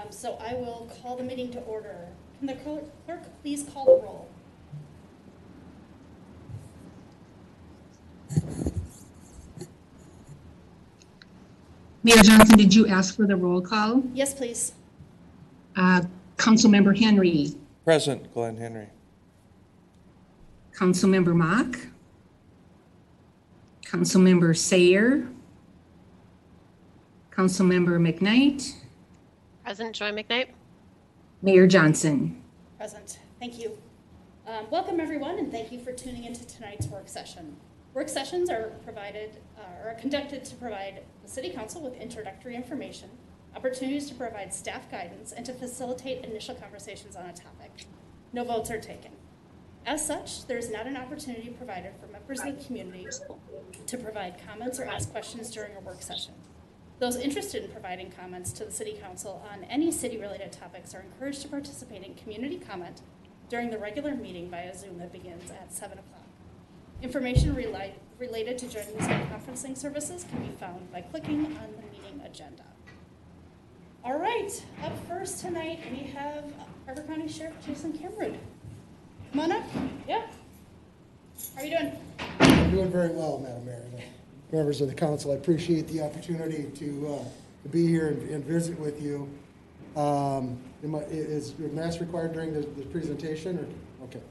So I will call the meeting to order. Can the clerk please call the roll? Mayor Johnson, did you ask for the roll call? Yes, please. Councilmember Henry. Present, Glenn Henry. Councilmember Mock. Councilmember Sayer. Councilmember McKnight. Present, Joy McKnight. Mayor Johnson. Present. Thank you. Welcome, everyone, and thank you for tuning into tonight's work session. Work sessions are conducted to provide the City Council with introductory information, opportunities to provide staff guidance, and to facilitate initial conversations on a topic. No votes are taken. As such, there is not an opportunity provided for members of the community to provide comments or ask questions during a work session. Those interested in providing comments to the City Council on any city-related topics are encouraged to participate in community comment during the regular meeting via Zoom that begins at 7 o'clock. Information related to joining these conferencing services can be found by clicking on the meeting agenda. All right, up first tonight we have Carver County Sheriff Jason Cameron. Come on up. Yeah. How are you doing? I'm doing very well, Madam Mayor. Members of the council, I appreciate the opportunity to be here and visit with you. Is your mask required during the presentation? Or okay.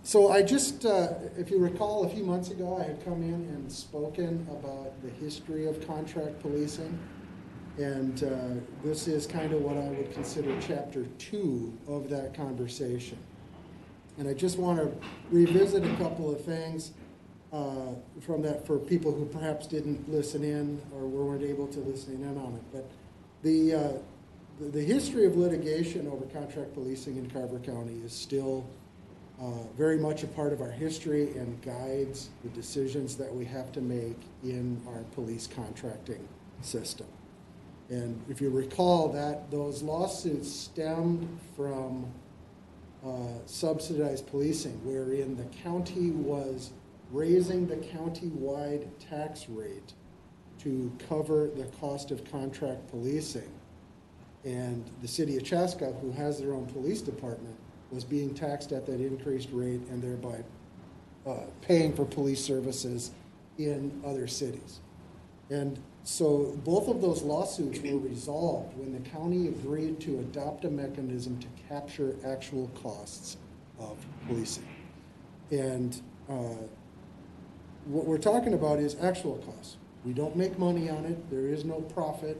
So I just, if you recall, a few months ago, I had come in and spoken about the history of contract policing. And this is kind of what I would consider chapter 2 of that conversation. And I just want to revisit a couple of things from that for people who perhaps didn't listen in or weren't able to listen in on it. But the history of litigation over contract policing in Carver County is still very much a part of our history and guides the decisions that we have to make in our police contracting system. And if you recall that those lawsuits stemmed from subsidized policing, wherein the county was raising the county-wide tax rate to cover the cost of contract policing. And the city of Chaska, who has their own police department, was being taxed at that increased rate and thereby paying for police services in other cities. And so both of those lawsuits were resolved when the county agreed to adopt a mechanism to capture actual costs of policing. And what we're talking about is actual costs. We don't make money on it. There is no profit.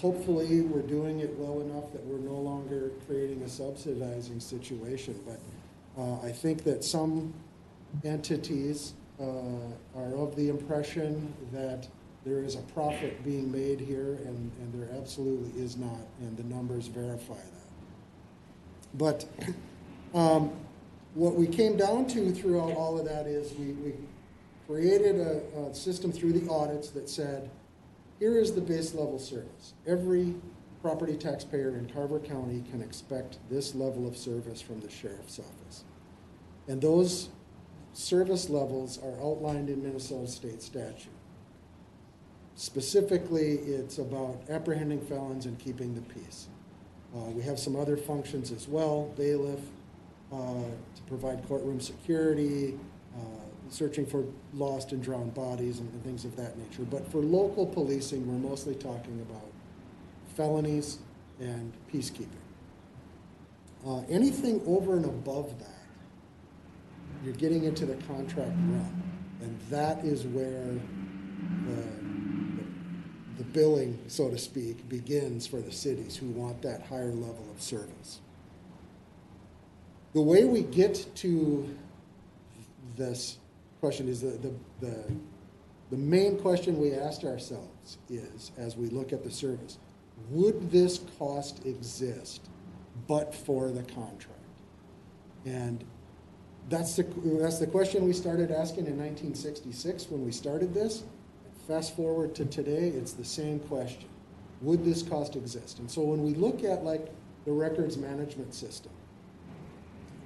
Hopefully we're doing it well enough that we're no longer creating a subsidizing situation. But I think that some entities are of the impression that there is a profit being made here, and there absolutely is not, and the numbers verify that. But what we came down to throughout all of that is we created a system through the audits that said, here is the base level service. Every property taxpayer in Carver County can expect this level of service from the sheriff's office. And those service levels are outlined in Minnesota state statute. Specifically, it's about apprehending felons and keeping the peace. We have some other functions as well, bailiff, to provide courtroom security, searching for lost and drowned bodies and things of that nature. But for local policing, we're mostly talking about felonies and peacekeeping. Anything over and above that, you're getting into the contract realm. And that is where the billing, so to speak, begins for the cities who want that higher level of service. The way we get to this question is the main question we asked ourselves is, as we look at the service, would this cost exist but for the contract? And that's the question we started asking in 1966 when we started this. Fast forward to today, it's the same question. Would this cost exist? And so when we look at like the records management system,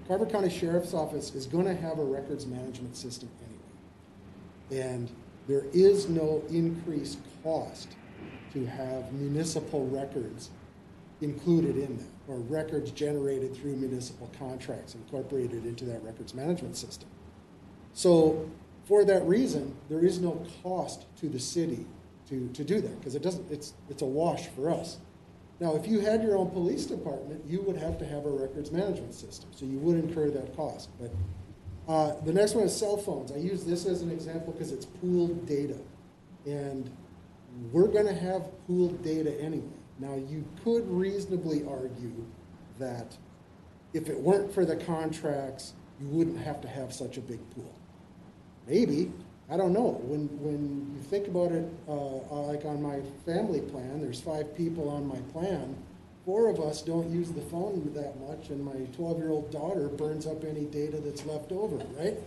Carver County Sheriff's Office is going to have a records management system anyway. And there is no increased cost to have municipal records included in that, or records generated through municipal contracts incorporated into that records management system. So for that reason, there is no cost to the city to do that, because it's a wash for us. Now, if you had your own police department, you would have to have a records management system, so you would incur that cost. But the next one is cell phones. I use this as an example because it's pooled data, and we're going to have pooled data anyway. Now, you could reasonably argue that if it weren't for the contracts, you wouldn't have to have such a big pool. Maybe, I don't know. When you think about it, like on my family plan, there's 5 people on my plan. 4 of us don't use the phone that much, and my 12-year-old daughter burns up any data that's left over, right?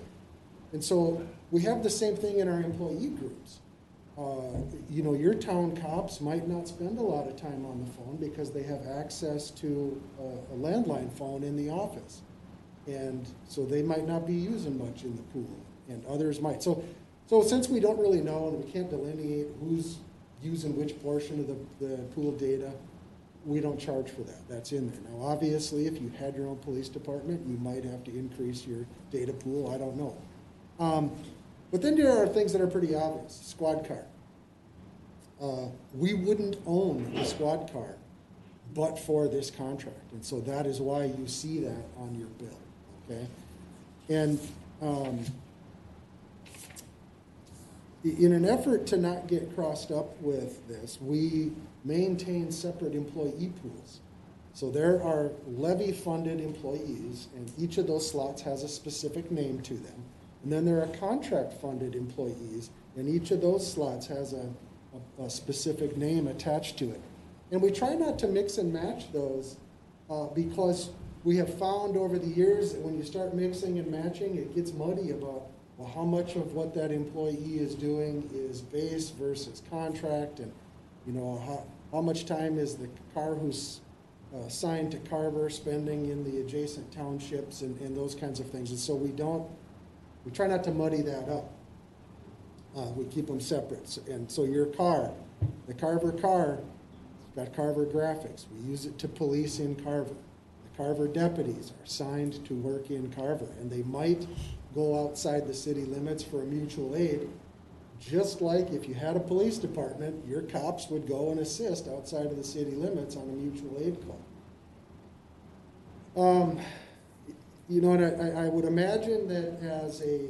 And so we have the same thing in our employee groups. You know, your town cops might not spend a lot of time on the phone because they have access to a landline phone in the office. And so they might not be using much in the pool, and others might. So since we don't really know and we can't delineate who's using which portion of the pool data, we don't charge for that. That's in there. Now, obviously, if you had your own police department, you might have to increase your data pool. I don't know. But then there are things that are pretty obvious. Squad car. We wouldn't own the squad car but for this contract. And so that is why you see that on your bill. Okay? And in an effort to not get crossed up with this, we maintain separate employee pools. So there are levy-funded employees, and each of those slots has a specific name to them. And then there are contract-funded employees, and each of those slots has a specific name attached to it. And we try not to mix and match those because we have found over the years that when you start mixing and matching, it gets muddy about, well, how much of what that employee is doing is base versus contract, and you know, how much time is the car who's assigned to Carver spending in the adjacent townships and those kinds of things. And so we try not to muddy that up. We keep them separate. And so your car, the Carver car, it's got Carver graphics. We use it to police in Carver. The Carver deputies are assigned to work in Carver, and they might go outside the city limits for a mutual aid. Just like if you had a police department, your cops would go and assist outside of the city limits on a mutual aid call. You know, and I would imagine that as a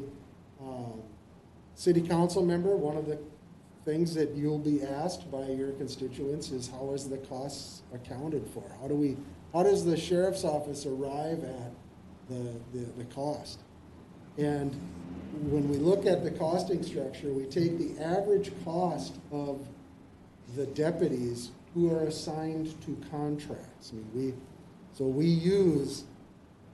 city council member, one of the things that you'll be asked by your constituents is, how is the costs accounted for? How does the sheriff's office arrive at the cost? And when we look at the costing structure, we take the average cost of the deputies who are assigned to contracts. I mean, we use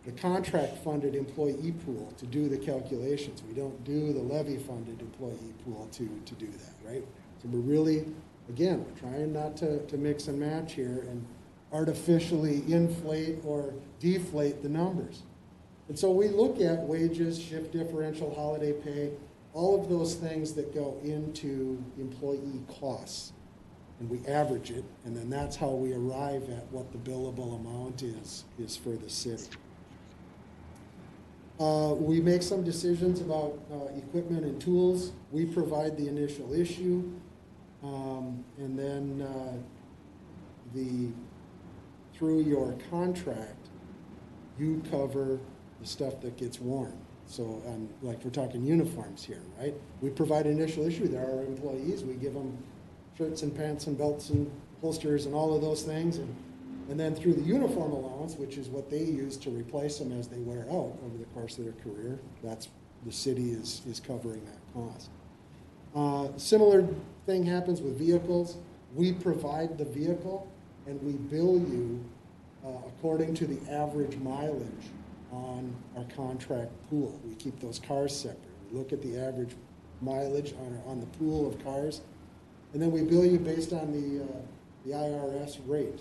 the contract-funded employee pool to do the calculations. We don't do the levy-funded employee pool to do that, right? So we're really, again, we're trying not to mix and match here and artificially inflate or deflate the numbers. And so we look at wages, shift differential, holiday pay, all of those things that go into employee costs. And we average it, and then that's how we arrive at what the billable amount is for the city. We make some decisions about equipment and tools. We provide the initial issue, and then through your contract, you cover the stuff that gets worn. So, like we're talking uniforms here, right? We provide initial issue. There are employees. We give them shirts and pants and belts and holsters and all of those things, and then through the uniform allowance, which is what they use to replace them as they wear out over the course of their career, that's the city is covering that cost. Similar thing happens with vehicles. We provide the vehicle, and we bill you according to the average mileage on our contract pool. We keep those cars separate. We look at the average mileage on the pool of cars, and then we bill you based on the IRS rate,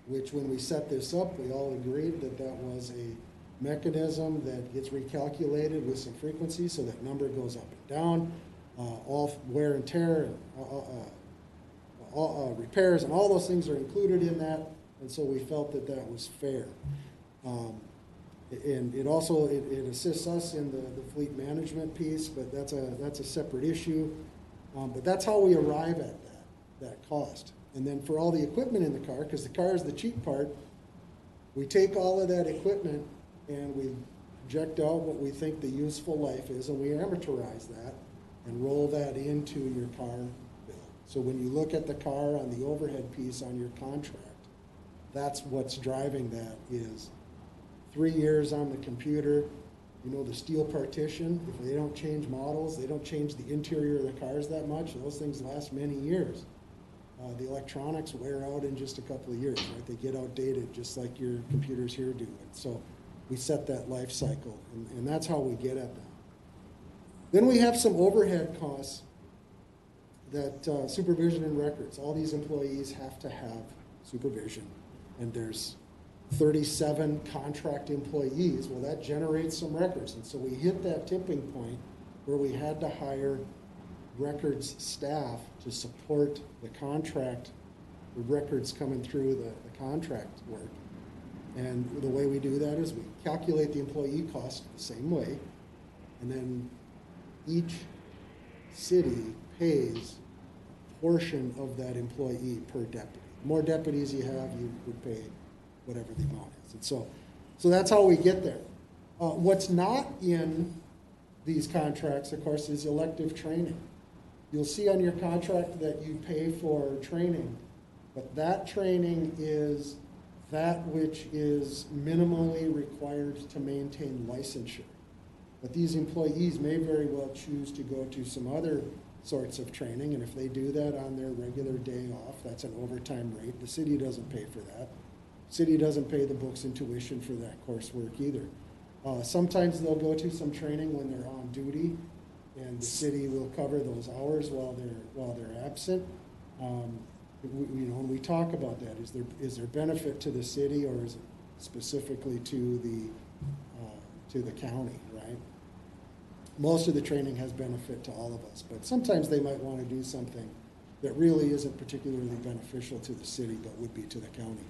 which when we set this up, we all agreed that that was a mechanism that gets recalculated with some frequency, so that number goes up and down. All wear and tear, repairs, and all those things are included in that, and so we felt that that was fair. And it also, it assists us in the fleet management piece, but that's a separate issue. But that's how we arrive at that cost. And then for all the equipment in the car, because the car is the cheap part, we take all of that equipment and we project out what we think the useful life is, and we amortize that and roll that into your car bill. So when you look at the car on the overhead piece on your contract, that's what's driving that is 3 years on the computer, you know, the steel partition, if they don't change models, they don't change the interior of the cars that much, those things last many years. The electronics wear out in just a couple of years, right? They get outdated just like your computers here do. And so we set that life cycle, and that's how we get at that. Then we have some overhead costs that supervision and records. All these employees have to have supervision, and there's 37 contract employees. Well, that generates some records, and so we hit that tipping point where we had to hire records staff to support the contract, the records coming through the contract work. And the way we do that is we calculate the employee cost the same way, and then each city pays a portion of that employee per deputy. The more deputies you have, you would pay whatever the amount is. And so that's how we get there. What's not in these contracts, of course, is elective training. You'll see on your contract that you pay for training, but that training is that which is minimally required to maintain licensure. But these employees may very well choose to go to some other sorts of training, and if they do that on their regular day off, that's an overtime rate. The city doesn't pay for that. City doesn't pay the books and tuition for that coursework either. Sometimes they'll go to some training when they're on duty, and the city will cover those hours while they're absent. We talk about that. Is there benefit to the city, or is it specifically to the county, right? Most of the training has benefit to all of us, but sometimes they might want to do something that really isn't particularly beneficial to the city, but would be to the county.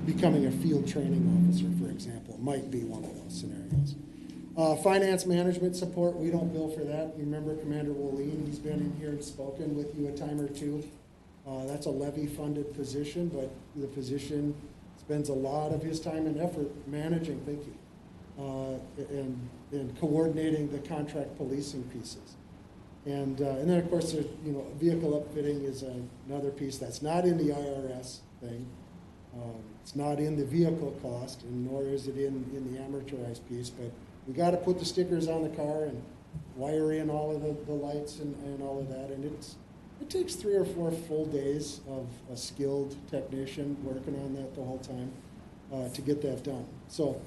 Becoming a field training officer, for example, might be one of those scenarios. Finance management support, we don't bill for that. You remember Commander Wooleen, he's been in here and spoken with you a time or two. That's a levy-funded position, but the position spends a lot of his time and effort managing, and coordinating the contract policing pieces. And then, of course, vehicle upfitting is another piece that's not in the IRS thing. It's not in the vehicle cost, and nor is it in the amortized piece, but we got to put the stickers on the car and wire in all of the lights and all of that, and it takes 3 or 4 full days of a skilled technician working on that the whole time to get that done. So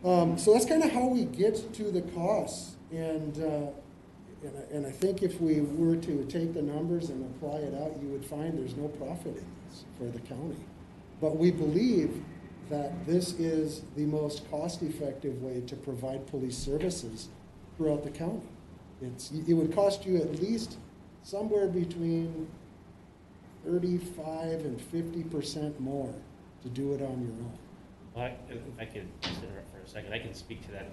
that's kind of how we get to the costs, and I think if we were to take the numbers and apply it out, you would find there's no profit in this for the county. But we believe that this is the most cost-effective way to provide police services throughout the county. It would cost you at least somewhere between 35% and 50% more to do it on your own. Well, I could just interrupt for a second. I can speak to that.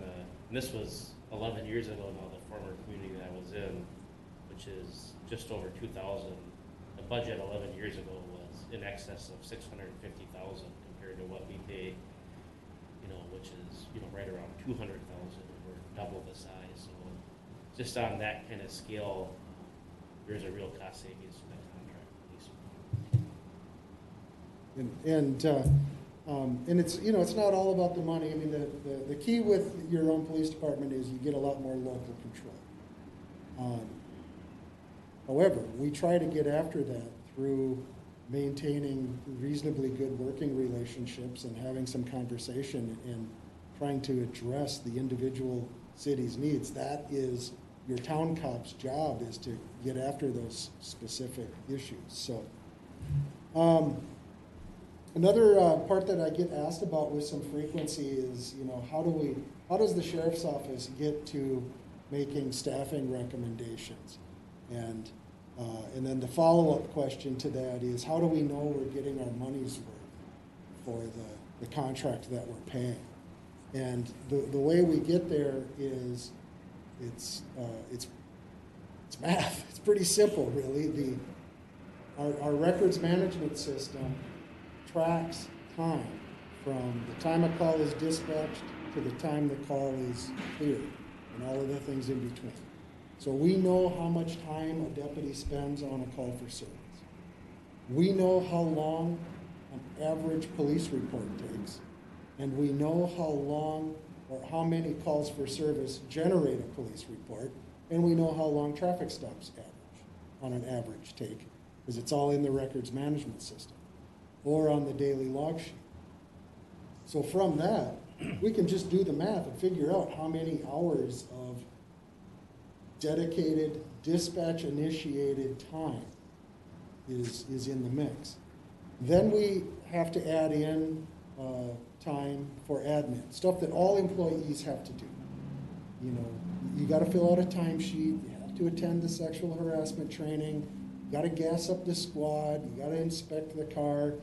And this was 11 years ago now, the former community that I was in, which is just over 2,000. The budget 11 years ago was in excess of 650,000 compared to what we pay, which is, right around 200,000. We're double the size. So just on that kind of scale, there's a real cost savings to that contract police. And it's not all about the money. I mean, the key with your own police department is you get a lot more local control. However, we try to get after that through maintaining reasonably good working relationships and having some conversation and trying to address the individual city's needs. That is your town cop's job, is to get after those specific issues. So another part that I get asked about with some frequency is, how does the sheriff's office get to making staffing recommendations? And And then the follow-up question to that is, how do we know we're getting our money's worth for the contract that we're paying? And the way we get there is, it's math. It's pretty simple, really. Our records management system tracks time from the time a call is dispatched to the time the call is cleared, and all of the things in between. So we know how much time a deputy spends on a call for service. We know how long an average police report takes, and we know how long or how many calls for service generate a police report, and we know how long traffic stops average, on an average take, because it's all in the records management system or on the daily log sheet. So from that, we can just do the math and figure out how many hours of dedicated dispatch-initiated time is in the mix. Then we have to add in time for admin, stuff that all employees have to do. You know, you got to fill out a timesheet, you have to attend the sexual harassment training, you got to gas up the squad, you got to inspect the car,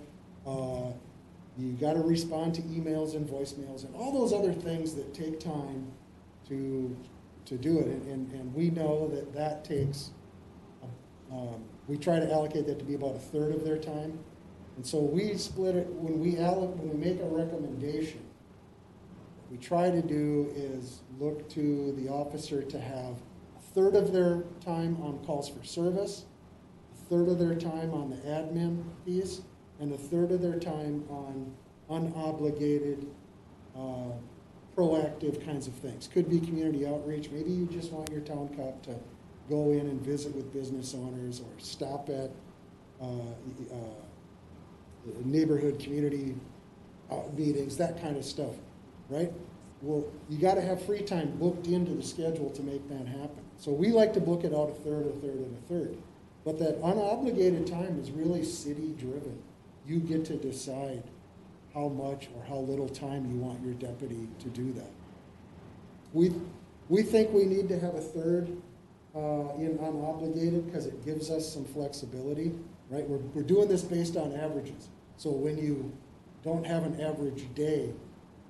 you got to respond to emails and voicemails and all those other things that take time to do it. And we know that takes, we try to allocate that to be about a third of their time. And so we split it, when we make a recommendation, what we try to do is look to the officer to have a third of their time on calls for service, a third of their time on the admin piece, and a third of their time on unobligated, proactive kinds of things. Could be community outreach. Maybe you just want your town cop to go in and visit with business owners or stop at neighborhood community meetings, that kind of stuff, right? Well, you got to have free time booked into the schedule to make that happen. So we like to book it out a third, a third, and a third. But that unobligated time is really city-driven. You get to decide how much or how little time you want your deputy to do that. We think we need to have a third in unobligated because it gives us some flexibility, right? We're doing this based on averages. So when you don't have an average day,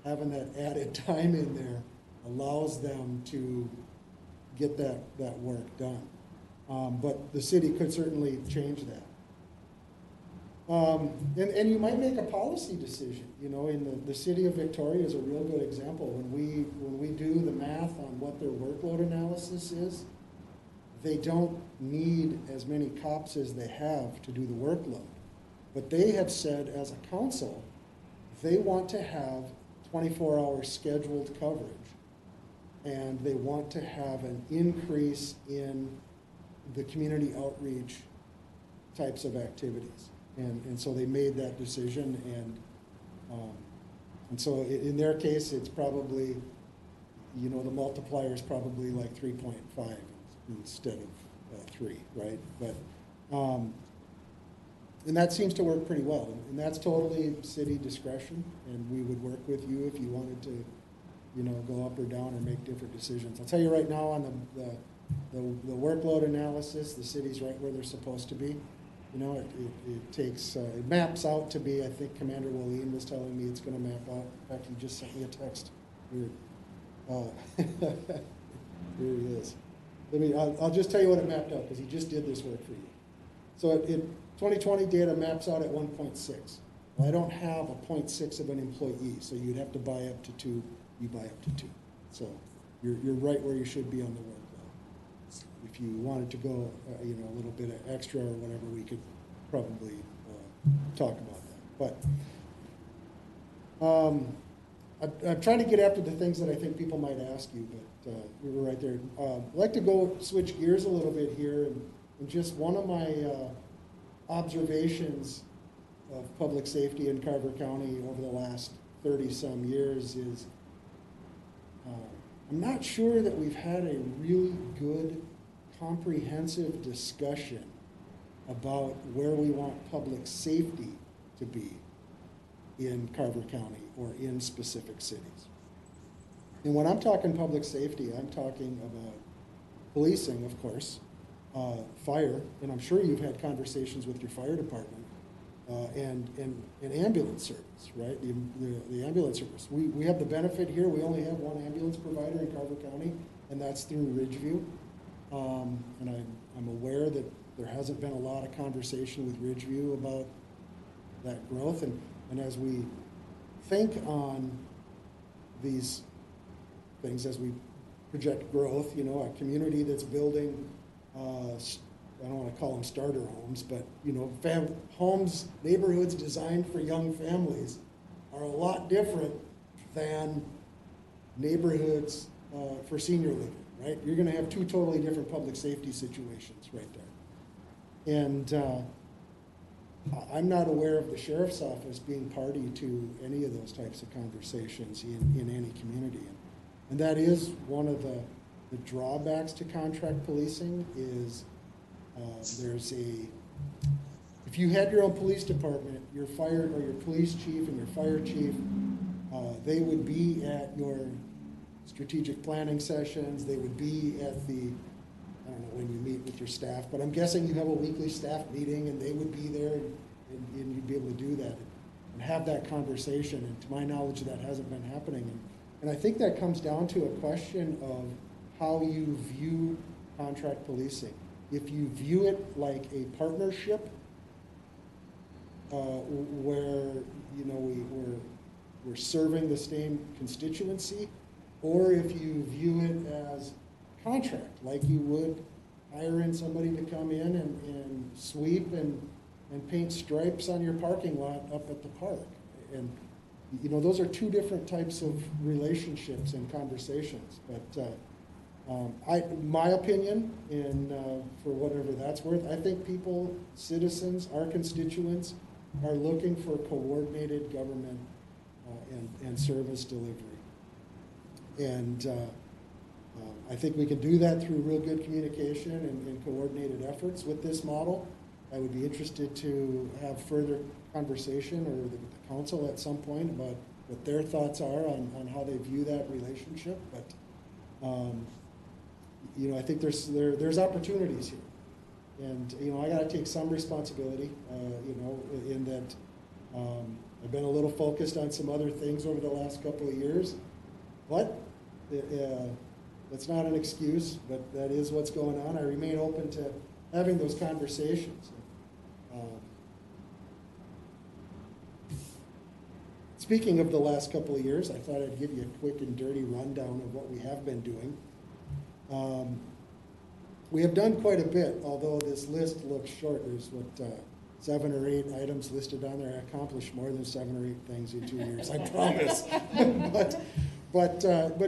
having that added time in there allows them to get that work done. But the city could certainly change that. And you might make a policy decision. You know, in the city of Victoria is a real good example. When we do the math on what their workload analysis is, they don't need as many cops as they have to do the workload. But they have said as a council, they want to have 24-hour scheduled coverage, and they want to have an increase in the community outreach types of activities. And so they made that decision, and so in their case, it's probably, you know, the multiplier is probably like 3.5 instead of 3, right? But and that seems to work pretty well, and that's totally city discretion, and we would work with you if you wanted to, you know, go up or down or make different decisions. I'll tell you right now on the workload analysis, the city's right where they're supposed to be. You know, it takes, it maps out to be, I think Commander Willeen was telling me it's going to map out. In fact, he just sent me a text. Weird. Here he is. I'll just tell you what it mapped out, because he just did this work for you. So 2020 data maps out at 1.6. Well, I don't have a 0.6 of an employee, so you'd have to buy up to 2. You buy up to 2. So you're right where you should be on the workload. If you wanted to go, you know, a little bit extra or whatever, we could probably talk about that. But I'm trying to get after the things that I think people might ask you, but we were right there. I'd like to go switch gears a little bit here, and just one of my observations of public safety in Carver County over the last 30-some years is I'm not sure that we've had a really good comprehensive discussion about where we want public safety to be in Carver County or in specific cities. And when I'm talking public safety, I'm talking about policing, of course, fire, and I'm sure you've had conversations with your fire department, and ambulance service, right? The ambulance service. We have the benefit here, we only have one ambulance provider in Carver County, and that's through Ridgeview. And I'm aware that there hasn't been a lot of conversation with Ridgeview about that growth. And as we think on these things, as we project growth, you know, a community that's building, I don't want to call them starter homes, but, you know, homes, neighborhoods designed for young families are a lot different than neighborhoods for senior living, right? You're going to have two totally different public safety situations right there. And I'm not aware of the sheriff's office being party to any of those types of conversations in any community. And that is one of the drawbacks to contract policing is if you had your own police department, your fire or your police chief and your fire chief, they would be at your strategic planning sessions, they would be at the, I don't know when you meet with your staff, but I'm guessing you have a weekly staff meeting and they would be there and you'd be able to do that and have that conversation. And to my knowledge, that hasn't been happening. And I think that comes down to a question of how you view contract policing. If you view it like a partnership, where, you know, we're serving the same constituency, or if you view it as contract, like you would hire in somebody to come in and sweep and paint stripes on your parking lot up at the park. And, you know, those are two different types of relationships and conversations. But my opinion, and for whatever that's worth, I think people, citizens, our constituents, are looking for coordinated government and service delivery. And I think we can do that through real good communication and coordinated efforts with this model. I would be interested to have further conversation or with the council at some point about what their thoughts are on how they view that relationship. But you know, I think there's opportunities here, and you know, I got to take some responsibility. You know, in that I've been a little focused on some other things over the last couple of years, but that's not an excuse. But that is what's going on. I remain open to having those conversations. Speaking of the last couple of years, I thought I'd give you a quick and dirty rundown of what we have been doing. We have done quite a bit, although this list looks short. There's 7 or 8 items listed on there. I accomplished more than 7 or 8 things in 2 years, I promise. But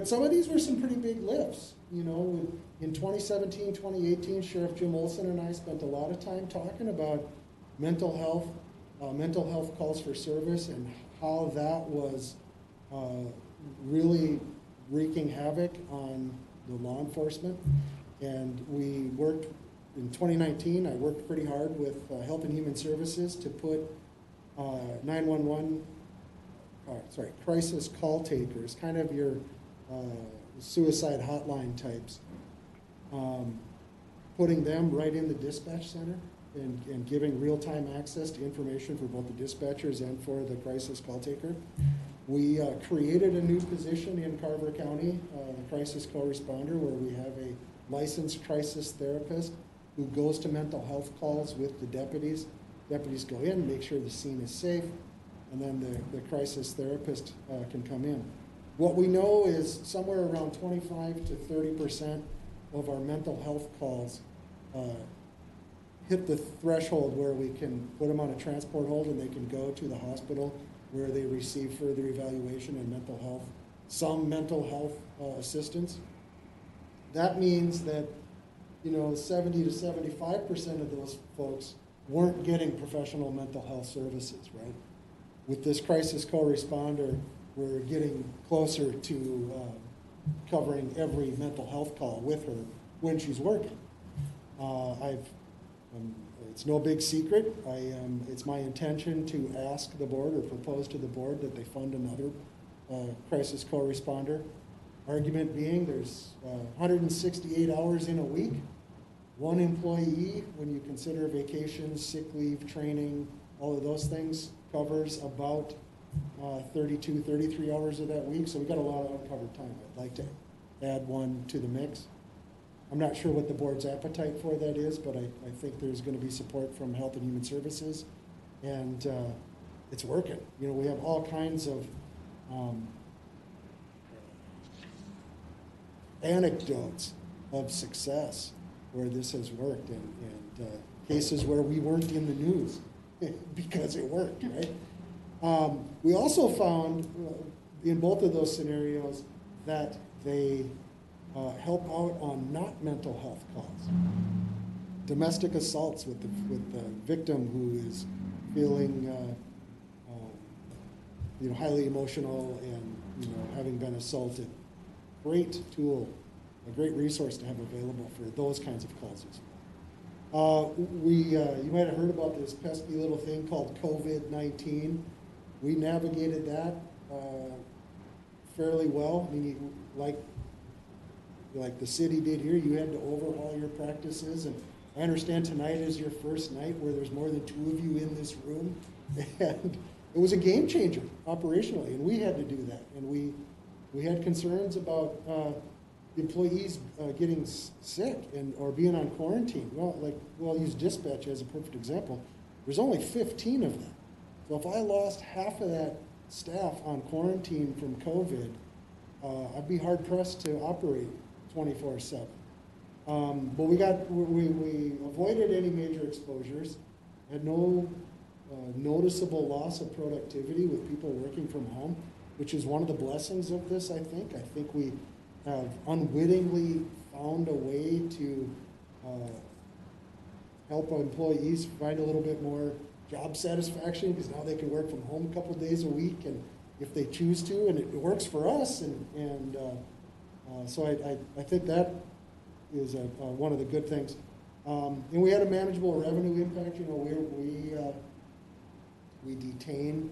some of these were some pretty big lifts. You know, in 2017, 2018, Sheriff Jim Olson and I spent a lot of time talking about mental health calls for service, and how that was really wreaking havoc on the law enforcement. And we worked, in 2019, I worked pretty hard with Health and Human Services to put 911, crisis call takers, kind of your suicide hotline types, putting them right in the dispatch center and giving real-time access to information for both the dispatchers and for the crisis call taker. We created a new position in Carver County, the crisis call responder, where we have a licensed crisis therapist who goes to mental health calls with the deputies. Deputies go in, make sure the scene is safe, and then the crisis therapist can come in. What we know is somewhere around 25 to 30% of our mental health calls hit the threshold where we can put them on a transport hold and they can go to the hospital where they receive further evaluation and some mental health assistance. That means that, you know, 70 to 75% of those folks weren't getting professional mental health services, right? With this crisis co-responder, we're getting closer to covering every mental health call with her when she's working. It's no big secret. It's my intention to ask the board or propose to the board that they fund another crisis co-responder. Argument being, there's 168 hours in a week. one employee, when you consider vacations, sick leave, training, all of those things, covers about 32, 33 hours of that week. So we've got a lot of uncovered time. I'd like to add one to the mix. I'm not sure what the board's appetite for that is, but I think there's going to be support from Health and Human Services, and it's working. You know, we have all kinds of anecdotes of success where this has worked, and cases where we weren't in the news because it worked, right? We also found in both of those scenarios that they help out on not mental health calls. Domestic assaults with the victim who is feeling highly emotional and having been assaulted. Great tool, a great resource to have available for those kinds of calls as well. You might have heard about this pesky little thing called COVID-19. We navigated that fairly well. I mean, like the city did here, you had to overhaul your practices, and I understand tonight is your first night where there's more than 2 of you in this room, and it was a game changer operationally, and we had to do that, and we had concerns about employees getting sick or being on quarantine. Well, I'll use dispatch as a perfect example. There's only 15 of them, so if I lost half of that staff on quarantine from COVID, I'd be hard pressed to operate 24/7. But we avoided any major exposures, had no noticeable loss of productivity with people working from home, which is one of the blessings of this, I think. I think we have unwittingly found a way to help our employees find a little bit more job satisfaction, because now they can work from home a couple days a week, and if they choose to, and it works for us, and so I think that is one of the good things. And we had a manageable revenue impact. You know, we detain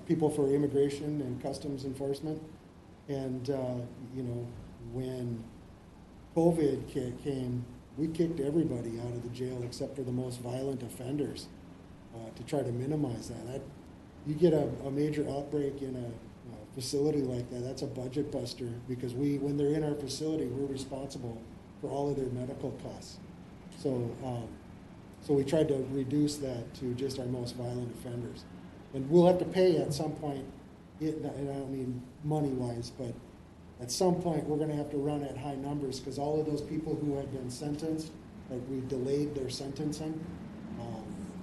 people for immigration and customs enforcement, and when COVID came, we kicked everybody out of the jail except for the most violent offenders to try to minimize that. You get a major outbreak in a facility like that, that's a budget buster, because when they're in our facility, we're responsible for all of their medical costs. So we tried to reduce that to just our most violent offenders. And we'll have to pay at some point, and I don't mean money-wise, but at some point, we're going to have to run at high numbers, because all of those people who have been sentenced, like we delayed their sentencing,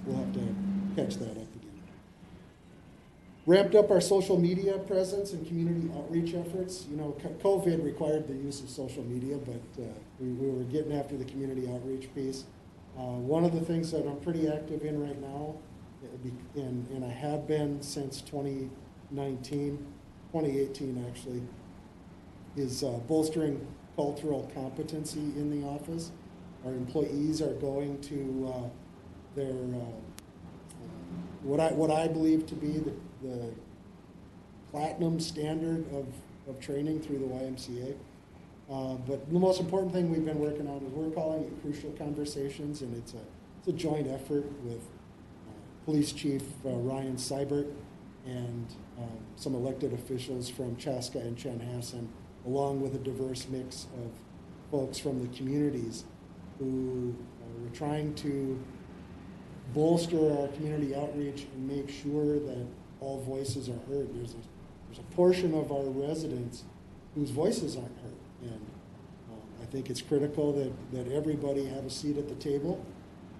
we'll have to catch that up again. Ramped up our social media presence and community outreach efforts. You know, COVID required the use of social media, but we were getting after the community outreach piece. One of the things that I'm pretty active in right now, and I have been since 2018 actually, is bolstering cultural competency in the office. Our employees are going to their what I believe to be the platinum standard of training through the YMCA. But the most important thing we've been working on is we're calling it Crucial Conversations, and it's a joint effort with Police Chief Ryan Seibert and some elected officials from Chaska and Chanhassen, along with a diverse mix of folks from the communities who we're trying to bolster our community outreach and make sure that all voices are heard. There's a portion of our residents whose voices aren't heard, and I think it's critical that everybody have a seat at the table,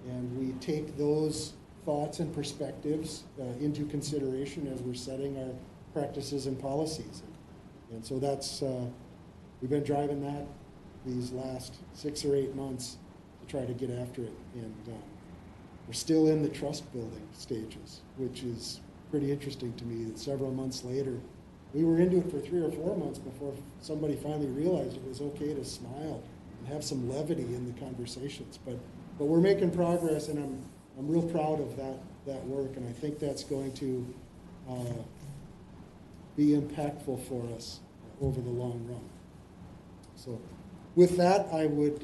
and we take those thoughts and perspectives into consideration as we're setting our practices and policies. And so that's, we've been driving that these last 6 or 8 months to try to get after it. And we're still in the trust building stages, which is pretty interesting to me that several months later, we were into it for 3 or 4 months before somebody finally realized it was okay to smile and have some levity in the conversations. But we're making progress, and I'm real proud of that work, and I think that's going to be impactful for us over the long run. So With that, I would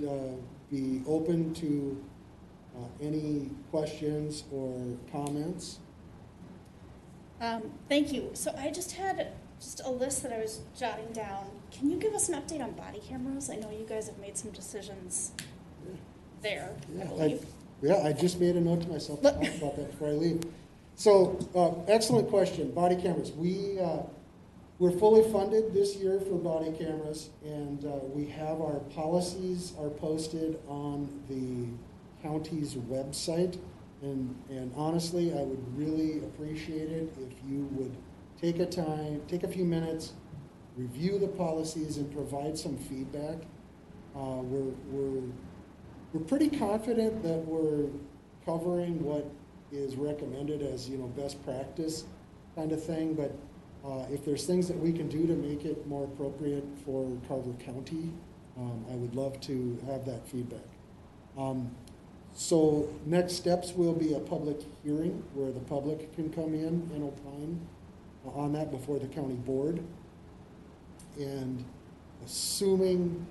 be open to any questions or comments. Thank you. So I just had a list that I was jotting down. Can you give us an update on body cameras? I know you guys have made some decisions there, I believe. I just made a note to myself to talk about that before I leave. So, excellent question. Body cameras. We're fully funded this year for body cameras, and we have our policies are posted on the county's website. And honestly, I would really appreciate it if you would take a few minutes, review the policies, and provide some feedback. We're pretty confident that we're covering what is recommended as, best practice kind of thing, but if there's things that we can do to make it more appropriate for Carver County, I would love to have that feedback. So next steps will be a public hearing where the public can come in and opine on that before the county board. And assuming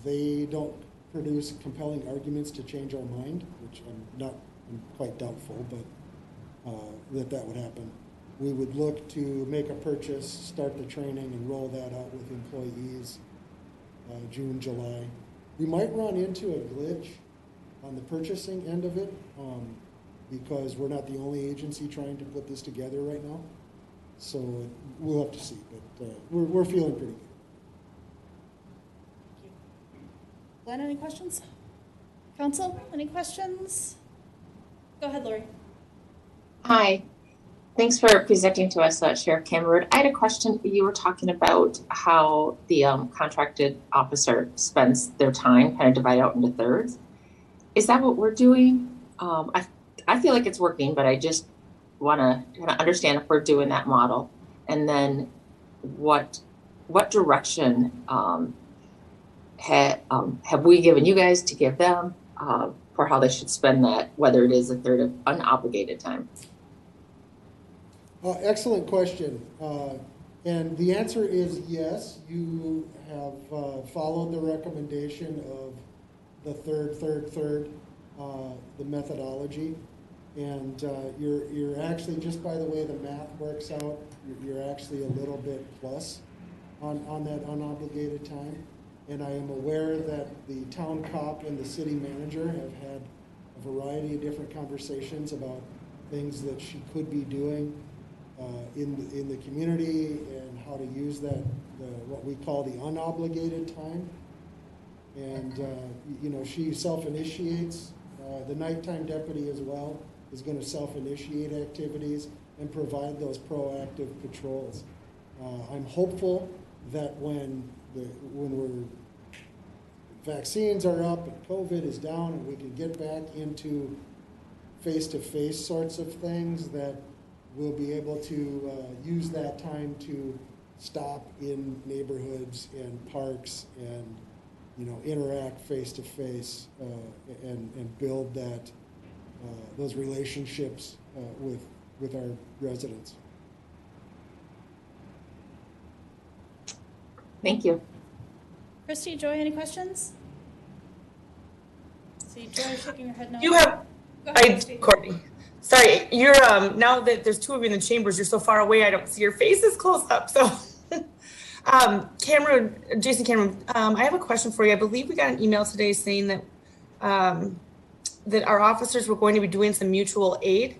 they don't produce compelling arguments to change our mind, which I'm quite doubtful, but that would happen. We would look to make a purchase, start the training, and roll that out with employees June, July. We might run into a glitch on the purchasing end of it because we're not the only agency trying to put this together right now. So we'll have to see, but we're feeling pretty good. Thank you. Glenn, any questions? Council, any questions? Go ahead, Lori. Hi. Thanks for presenting to us, Sheriff Cameron. I had a question. You were talking about how the contracted officer spends their time kind of divided out into thirds. Is that what we're doing? I feel like it's working, but I just want to kind of understand if we're doing that model. And then what direction have we given you guys to give them for how they should spend that, whether it is a third of unobligated time? Excellent question. And the answer is yes, you have followed the recommendation of the third, the methodology. And you're actually, just by the way the math works out, you're actually a little bit plus on that unobligated time. And I am aware that the town cop and the city manager have had a variety of different conversations about things that she could be doing in the community and how to use that, what we call the unobligated time. And, she self-initiates. The nighttime deputy as well is going to self-initiate activities and provide those proactive patrols. I'm hopeful that when vaccines are up and COVID is down and we can get back into face-to-face sorts of things, that we'll be able to use that time to stop in neighborhoods and parks and interact face-to-face and build that those relationships with our residents. Thank you. Christy, Joy, any questions? See, Joy shaking her head no. You have, Go ahead, Christy. Courtney. Sorry, you're now that there's two of you in the chambers, you're so far away, I don't see your faces close up. So, Jason Cameron, I have a question for you. I believe we got an email today saying that that our officers were going to be doing some mutual aid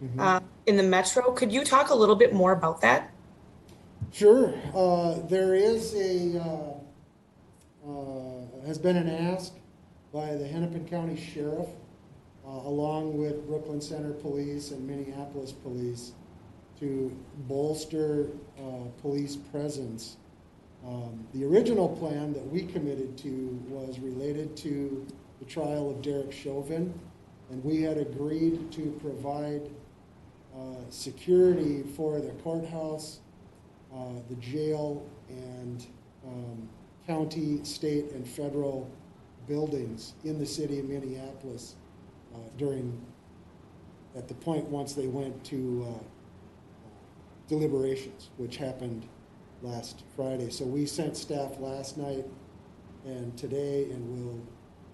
in the metro. Could you talk a little bit more about that? Sure. There is has been an ask by the Hennepin County Sheriff, along with Brooklyn Center Police and Minneapolis Police, to bolster police presence. The original plan that we committed to was related to the trial of Derek Chauvin, and we had agreed to provide security for the courthouse, the jail, and county, state, and federal buildings in the city of Minneapolis at the point once they went to deliberations, which happened last Friday. So we sent staff last night and today, and we'll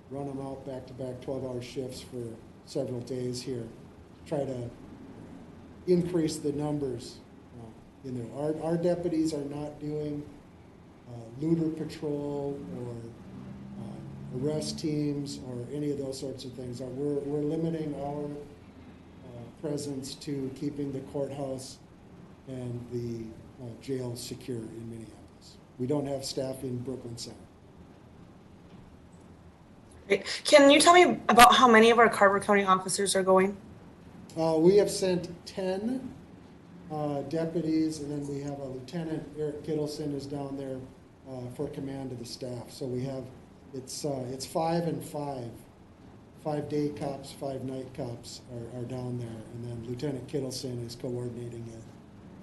run them out back-to-back 12-hour shifts for several days here, try to increase the numbers in there. Our deputies are not doing looter patrol or arrest teams or any of those sorts of things. We're limiting our presence to keeping the courthouse and the jail secure in Minneapolis. We don't have staff in Brooklyn Center. Great. Can you tell me about how many of our Carver County officers are going? We have sent 10 deputies, and then we have a Lieutenant Eric Kittleson is down there for command of the staff. So we have, it's 5 and 5. 5 day cops, 5 night cops are down there, and then Lieutenant Kittleson is coordinating it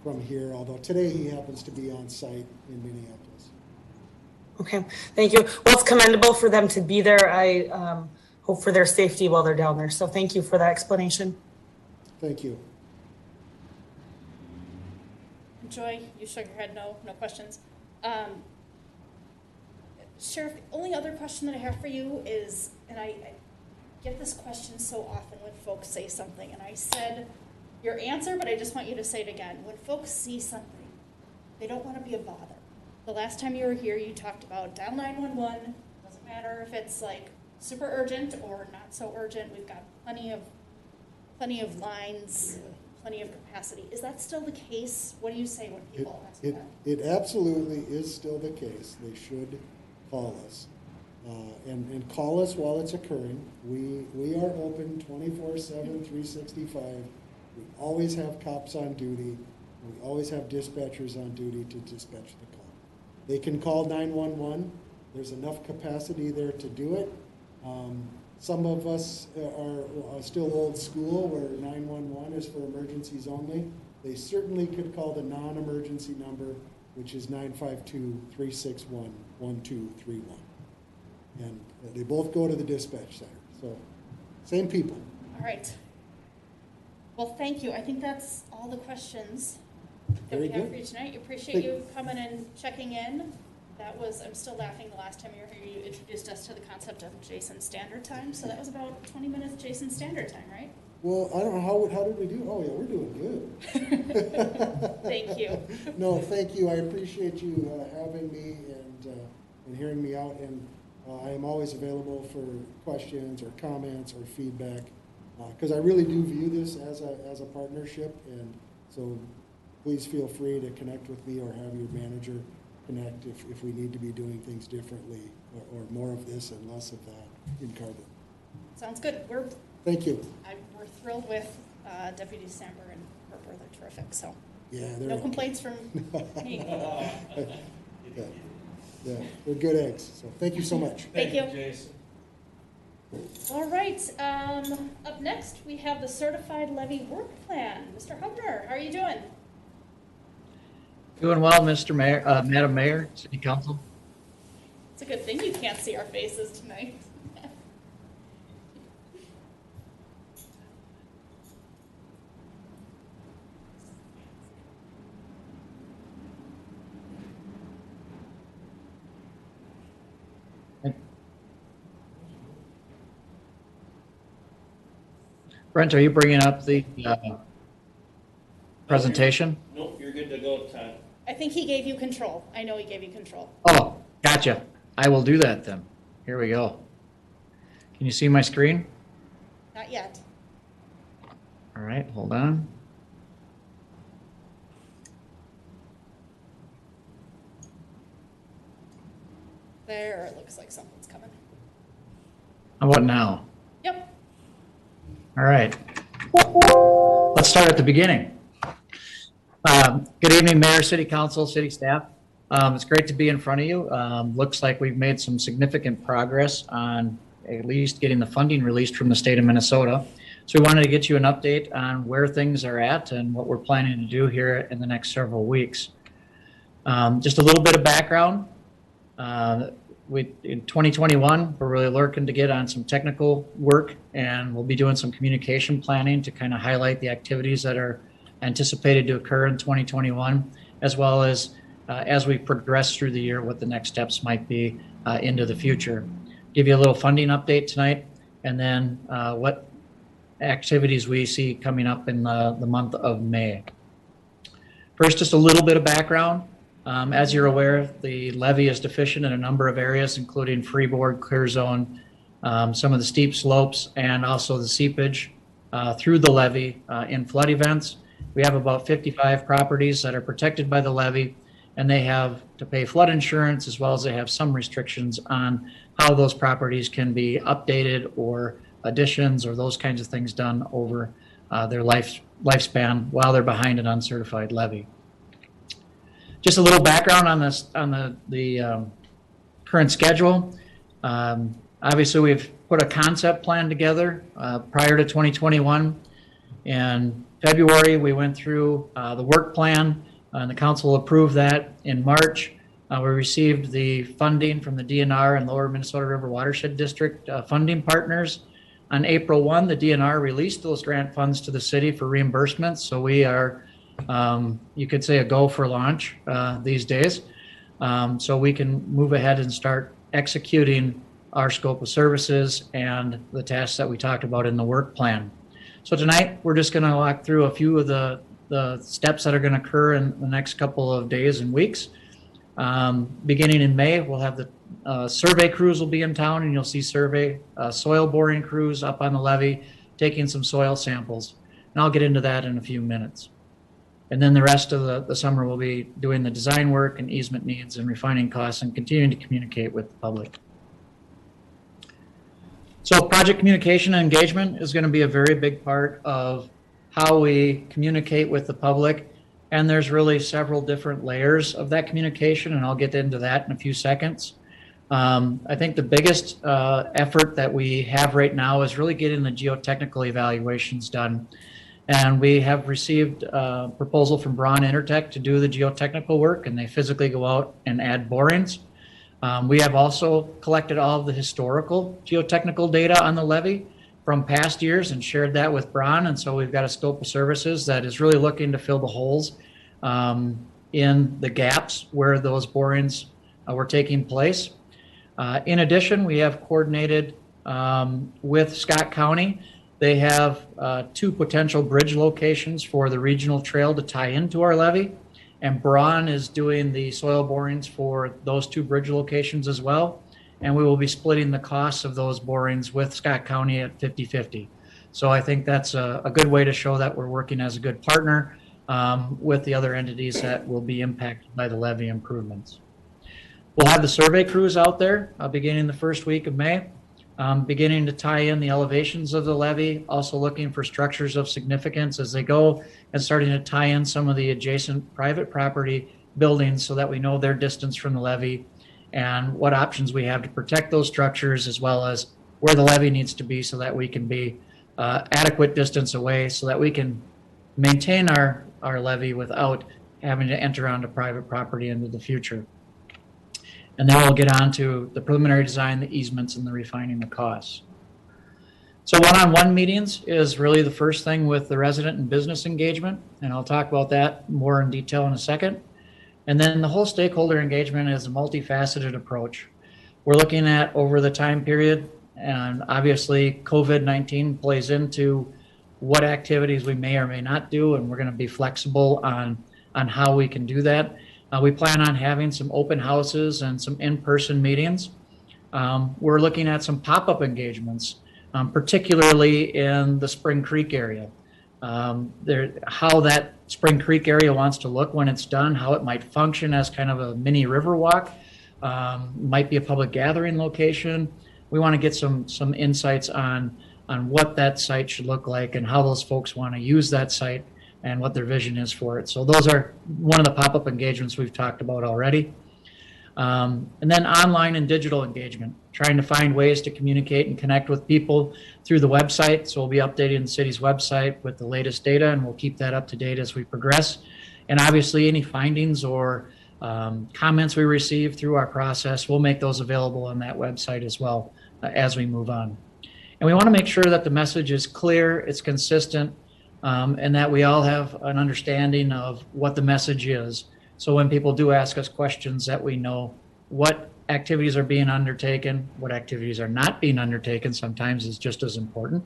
from here, although today he happens to be on site in Minneapolis. Okay, thank you. Well, it's commendable for them to be there. I hope for their safety while they're down there. So thank you for that explanation. Thank you. Joy, you shook your head, no questions. Sheriff, the only other question that I have for you is, and I get this question so often when folks say something, and I said your answer, but I just want you to say it again. When folks see something, they don't want to be a bother. The last time you were here, you talked about dial 911. Doesn't matter if it's like super urgent or not so urgent. We've got plenty of lines, plenty of capacity. Is that still the case? What do you say when people ask that? It absolutely is still the case. They should call us. And call us while it's occurring. We are open 24/7, 365. We always have cops on duty. We always have dispatchers on duty to dispatch the call. They can call 911. There's enough capacity there to do it. Some of us are still old school where 911 is for emergencies only. They certainly could call the non-emergency number, which is 952-361-1231. And they both go to the dispatch center. So, same people. All right. Well, thank you. I think that's all the questions that Very we have good. for you tonight. Appreciate you coming and checking in. I'm still laughing the last time you were here, you introduced us to the concept of Jason Standard Time. So that was about 20 minutes Jason Standard Time, right? Well, I don't know, how did we do? Oh, yeah, we're doing good. Thank you. No, thank you. I appreciate you having me and hearing me out. And I am always available for questions or comments or feedback because I really do view this as a partnership. And so please feel free to connect with me or have your manager connect if we need to be doing things differently or more of this and less of that in Carver. Sounds good. Thank you. We're thrilled with Deputy Samber and Harper. They're terrific. So Yeah, no complaints from me. Yeah, they're good eggs. So thank you so much. Thank you. Jason. All right. Up next, we have the Certified Levy Work Plan. Mr. Hubner, how are you doing? Doing well, Mr. Mayor, Madam Mayor, City Council. It's a good thing you can't see our faces tonight. Brent, are you bringing up the presentation? Nope, you're good to go, Todd. I think he gave you control. I know he gave you control. Oh, gotcha. I will do that then. Here we go. Can you see my screen? Not yet. All right, hold on. There, it looks like something's coming. How about now? Yep. All right. Let's start at the beginning. Good evening, Mayor, City Council, City staff. It's great to be in front of you. Looks like we've made some significant progress on at least getting the funding released from the state of Minnesota. So we wanted to get you an update on where things are at and what we're planning to do here in the next several weeks. Just a little bit of background. In 2021, we're really looking to get on some technical work, and we'll be doing some communication planning to kind of highlight the activities that are anticipated to occur in 2021, as well as we progress through the year, what the next steps might be into the future. Give you a little funding update tonight, and then what activities we see coming up in the month of May. First, just a little bit of background. As you're aware, the levee is deficient in a number of areas, including freeboard, clear zone, some of the steep slopes, and also the seepage through the levee in flood events. We have about 55 properties that are protected by the levee, and they have to pay flood insurance, as well as they have some restrictions on how those properties can be updated or additions or those kinds of things done over their lifespan while they're behind an uncertified levee. Just a little background on this, on the current schedule. Obviously, we've put a concept plan together prior to 2021. In February, we went through the work plan, and the council approved that in March. We received the funding from the DNR and Lower Minnesota River Watershed District funding partners. On April 1, the DNR released those grant funds to the city for reimbursement. So we are, you could say, a go for launch these days. So we can move ahead and start executing our scope of services and the tasks that we talked about in the work plan. So tonight, we're just going to walk through a few of the steps that are going to occur in the next couple of days and weeks. Beginning in May, we'll have the survey crews will be in town, and you'll see soil boring crews up on the levee taking some soil samples. And I'll get into that in a few minutes. And then the rest of the summer, we'll be doing the design work and easement needs and refining costs and continuing to communicate with the public. So project communication and engagement is going to be a very big part of how we communicate with the public. And there's really several different layers of that communication, and I'll get into that in a few seconds. I think the biggest effort that we have right now is really getting the geotechnical evaluations done. And we have received a proposal from Braun Intertech to do the geotechnical work, and they physically go out and add borings. We have also collected all of the historical geotechnical data on the levee from past years and shared that with Braun. And so we've got a scope of services that is really looking to fill the holes in the gaps where those borings were taking place. In addition, we have coordinated with Scott County. They have 2 potential bridge locations for the regional trail to tie into our levee. And Braun is doing the soil borings for those 2 bridge locations as well. And we will be splitting the costs of those borings with Scott County at 50-50. So I think that's a good way to show that we're working as a good partner with the other entities that will be impacted by the levee improvements. We'll have the survey crews out there beginning the first week of May, beginning to tie in the elevations of the levee, also looking for structures of significance as they go, and starting to tie in some of the adjacent private property buildings so that we know their distance from the levee and what options we have to protect those structures, as well as where the levee needs to be so that we can be adequate distance away so that we can maintain our levee without having to enter onto private property into the future. And then we'll get on to the preliminary design, the easements, and the refining the costs. So one-on-one meetings is really the first thing with the resident and business engagement, and I'll talk about that more in detail in a second. And then the whole stakeholder engagement is a multifaceted approach. We're looking at over the time period, and obviously COVID-19 plays into what activities we may or may not do, and we're going to be flexible on how we can do that. We plan on having some open houses and some in-person meetings. We're looking at some pop-up engagements, particularly in the Spring Creek area. How that Spring Creek area wants to look when it's done, how it might function as kind of a mini river walk, might be a public gathering location. We want to get some insights on what that site should look like and how those folks want to use that site and what their vision is for it. So those are one of the pop-up engagements we've talked about already. And then online and digital engagement, trying to find ways to communicate and connect with people through the website. So we'll be updating the city's website with the latest data, and we'll keep that up to date as we progress. And obviously any findings or comments we receive through our process, we'll make those available on that website as well as we move on. And we want to make sure that the message is clear, it's consistent, and that we all have an understanding of what the message is. So when people do ask us questions, that we know what activities are being undertaken, what activities are not being undertaken sometimes is just as important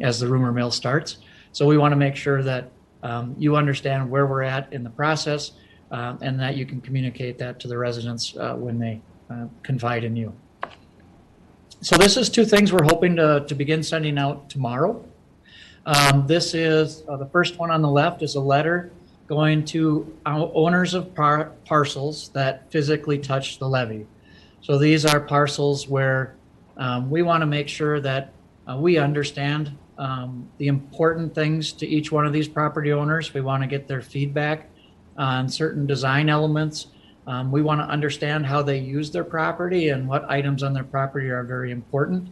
as the rumor mill starts. So we want to make sure that you understand where we're at in the process and that you can communicate that to the residents when they confide in you. So this is two things we're hoping to begin sending out tomorrow. This is the first one on the left is a letter going to owners of parcels that physically touch the levee. So these are parcels where we want to make sure that we understand the important things to each one of these property owners. We want to get their feedback on certain design elements. We want to understand how they use their property and what items on their property are very important.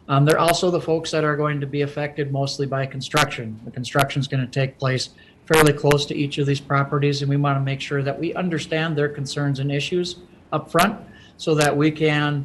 They're also the folks that are going to be affected mostly by construction. The construction is going to take place fairly close to each of these properties, and we want to make sure that we understand their concerns and issues up front so that we can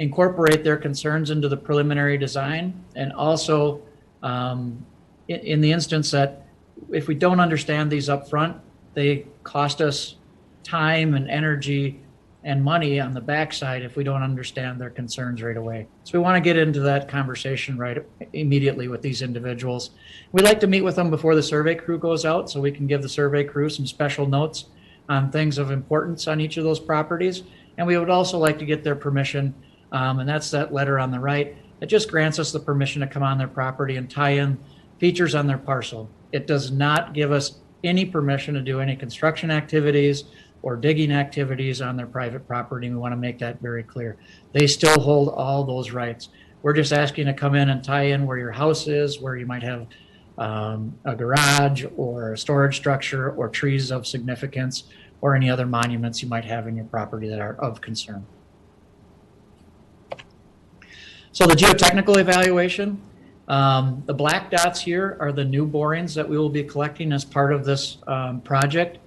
incorporate their concerns into the preliminary design. And also, in the instance that if we don't understand these up front, they cost us time and energy and money on the backside if we don't understand their concerns right away. So we want to get into that conversation right immediately with these individuals. We like to meet with them before the survey crew goes out so we can give the survey crew some special notes on things of importance on each of those properties. And we would also like to get their permission, and that's that letter on the right. It just grants us the permission to come on their property and tie in features on their parcel. It does not give us any permission to do any construction activities or digging activities on their private property. We want to make that very clear. They still hold all those rights. We're just asking to come in and tie in where your house is, where you might have a garage or a storage structure or trees of significance or any other monuments you might have in your property that are of concern. So the geotechnical evaluation, the black dots here are the new borings that we will be collecting as part of this project.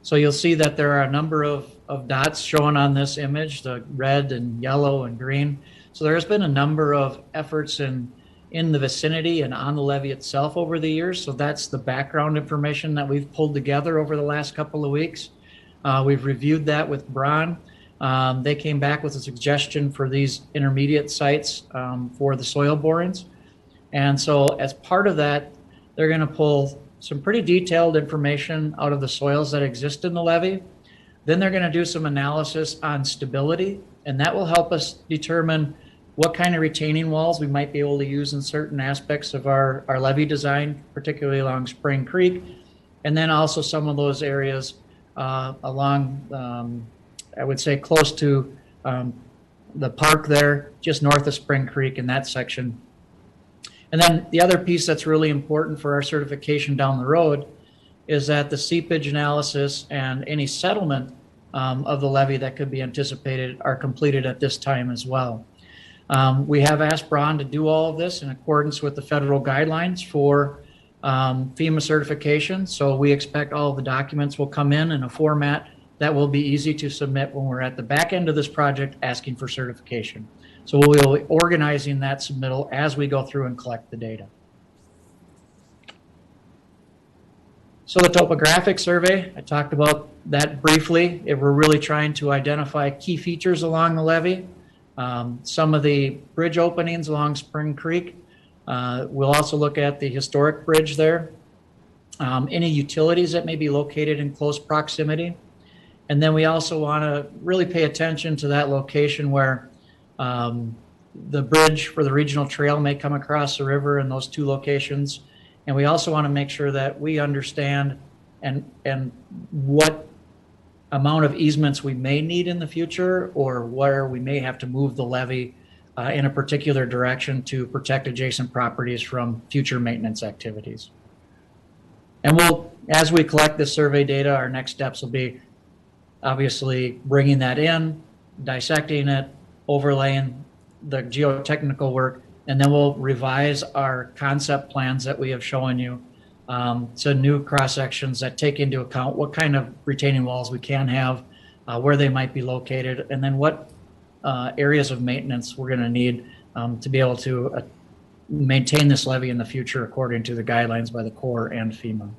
So you'll see that there are a number of dots shown on this image, the red and yellow and green. So there's been a number of efforts in the vicinity and on the levee itself over the years. So that's the background information that we've pulled together over the last couple of weeks. We've reviewed that with Braun. They came back with a suggestion for these intermediate sites for the soil borings. And so as part of that, they're going to pull some pretty detailed information out of the soils that exist in the levee. Then they're going to do some analysis on stability, and that will help us determine what kind of retaining walls we might be able to use in certain aspects of our levee design, particularly along Spring Creek, and then also some of those areas along, I would say, close to the park there, just north of Spring Creek in that section. And then the other piece that's really important for our certification down the road is that the seepage analysis and any settlement of the levee that could be anticipated are completed at this time as well. We have asked Braun to do all of this in accordance with the federal guidelines for FEMA certification. So we expect all of the documents will come in a format that will be easy to submit when we're at the back end of this project asking for certification. So we'll be organizing that submittal as we go through and collect the data. So the topographic survey, I talked about that briefly. We're really trying to identify key features along the levee, some of the bridge openings along Spring Creek. We'll also look at the historic bridge there, any utilities that may be located in close proximity. And then we also want to really pay attention to that location where the bridge for the regional trail may come across the river in those two locations. And we also want to make sure that we understand and what amount of easements we may need in the future or where we may have to move the levee in a particular direction to protect adjacent properties from future maintenance activities. And as we collect this survey data, our next steps will be obviously bringing that in, dissecting it, overlaying the geotechnical work, and then we'll revise our concept plans that we have shown you to new cross sections that take into account what kind of retaining walls we can have, where they might be located, and then what areas of maintenance we're going to need to be able to maintain this levee in the future according to the guidelines by the Corps and FEMA.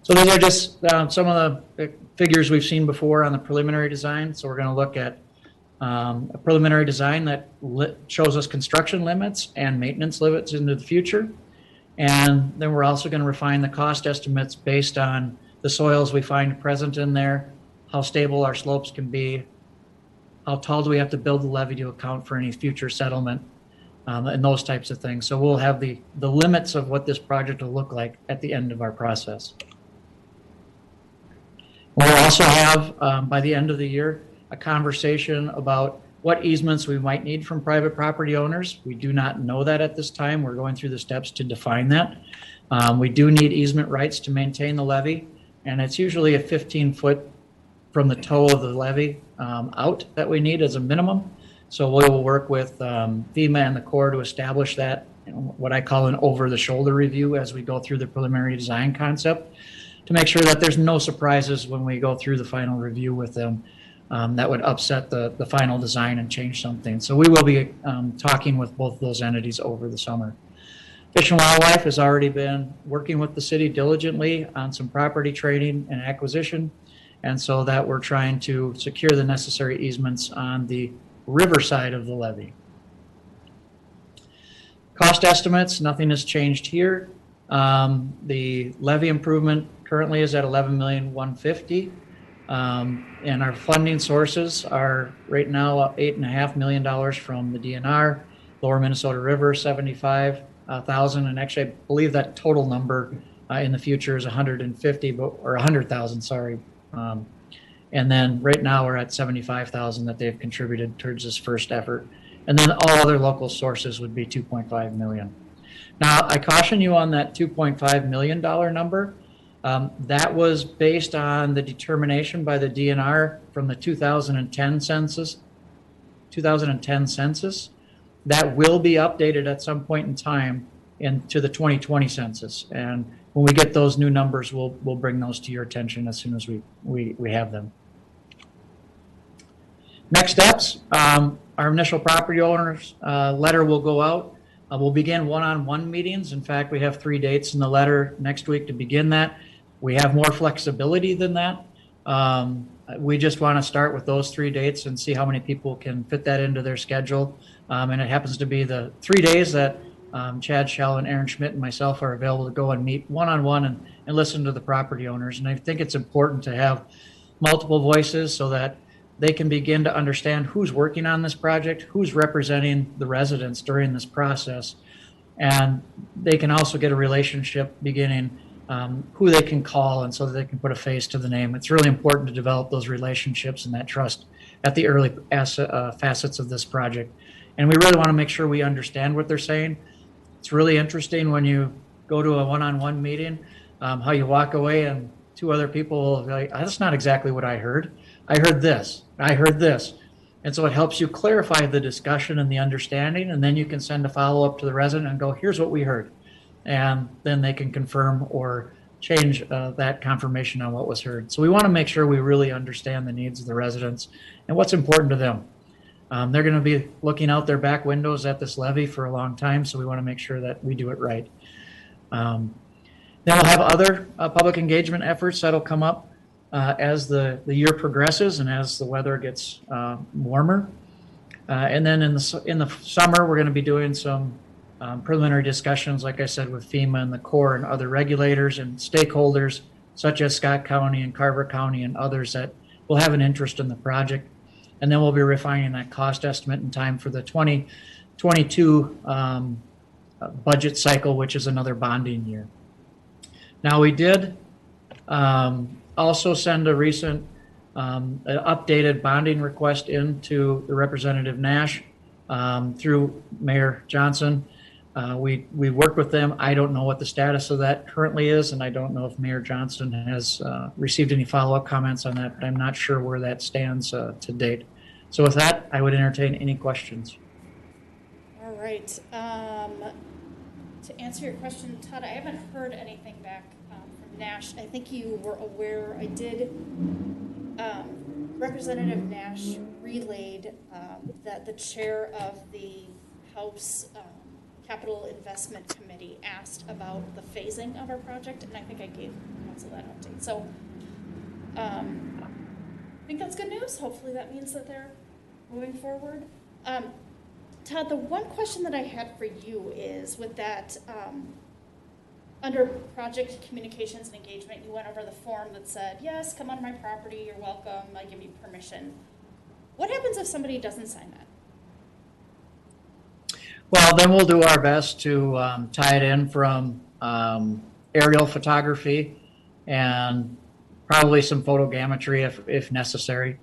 So those are just some of the figures we've seen before on the preliminary design. So we're going to look at a preliminary design that shows us construction limits and maintenance limits into the future. And then we're also going to refine the cost estimates based on the soils we find present in there, how stable our slopes can be, how tall do we have to build the levee to account for any future settlement, and those types of things. So we'll have the limits of what this project will look like at the end of our process. We'll also have, by the end of the year, a conversation about what easements we might need from private property owners. We do not know that at this time. We're going through the steps to define that. We do need easement rights to maintain the levee, and it's usually a 15-foot from the toe of the levee out that we need as a minimum. So we will work with FEMA and the Corps to establish that, what I call an over-the-shoulder review as we go through the preliminary design concept, to make sure that there's no surprises when we go through the final review with them that would upset the final design and change something. So we will be talking with both of those entities over the summer. Fish and Wildlife has already been working with the city diligently on some property trading and acquisition, and so that we're trying to secure the necessary easements on the river side of the levee. Cost estimates, nothing has changed here. The levee improvement currently is at $11,150,000. And our funding sources are right now $8.5 million from the DNR, Lower Minnesota River, $75,000, and actually I believe that total number in the future is $100,000, sorry. And then right now we're at $75,000 that they've contributed towards this first effort, and then all other local sources would be $2.5 million. Now I caution you on that $2.5 million number. That was based on the determination by the DNR from the 2010 census. That will be updated at some point in time into the 2020 census. And when we get those new numbers, we'll bring those to your attention as soon as we have them. Next steps, our initial property owners letter will go out. We'll begin one-on-one meetings. In fact, we have 3 dates in the letter next week to begin that. We have more flexibility than that. We just want to start with those 3 dates and see how many people can fit that into their schedule. And it happens to be the 3 days that Chad Schell and Aaron Schmidt and myself are available to go and meet one-on-one and listen to the property owners. And I think it's important to have multiple voices so that they can begin to understand who's working on this project, who's representing the residents during this process. And they can also get a relationship beginning, who they can call, and so that they can put a face to the name. It's really important to develop those relationships and that trust at the early facets of this project. And we really want to make sure we understand what they're saying. It's really interesting when you go to a one-on-one meeting, how you walk away and 2 other people are like, that's not exactly what I heard. I heard this, I heard this. And so it helps you clarify the discussion and the understanding, and then you can send a follow-up to the resident and go, here's what we heard. And then they can confirm or change that confirmation on what was heard. So we want to make sure we really understand the needs of the residents and what's important to them. They're going to be looking out their back windows at this levee for a long time, so we want to make sure that we do it right. Then we'll have other public engagement efforts that'll come up as the year progresses and as the weather gets warmer. And then in the summer, we're going to be doing some preliminary discussions, like I said, with FEMA and the Corps and other regulators and stakeholders, such as Scott County and Carver County and others that will have an interest in the project. And then we'll be refining that cost estimate in time for the 2022 budget cycle, which is another bonding year. Now, we did also send a recent updated bonding request into the Representative Nash through Mayor Johnson. We worked with them. I don't know what the status of that currently is, and I don't know if Mayor Johnson has received any follow-up comments on that, but I'm not sure where that stands to date. So with that, I would entertain any questions. All right. To answer your question, Todd, I haven't heard anything back from Nash. I think you were aware I did. Representative Nash relayed that the chair of the House Capital Investment Committee asked about the phasing of our project, and I think I gave council that update. So I think that's good news. Hopefully that means that they're moving forward. Todd, the one question that I had for you is with that, under project communications and engagement, you went over the form that said, yes, come on my property, you're welcome, I give you permission. What happens if somebody doesn't sign that? Well, then we'll do our best to tie it in from aerial photography and probably some photogrammetry if necessary.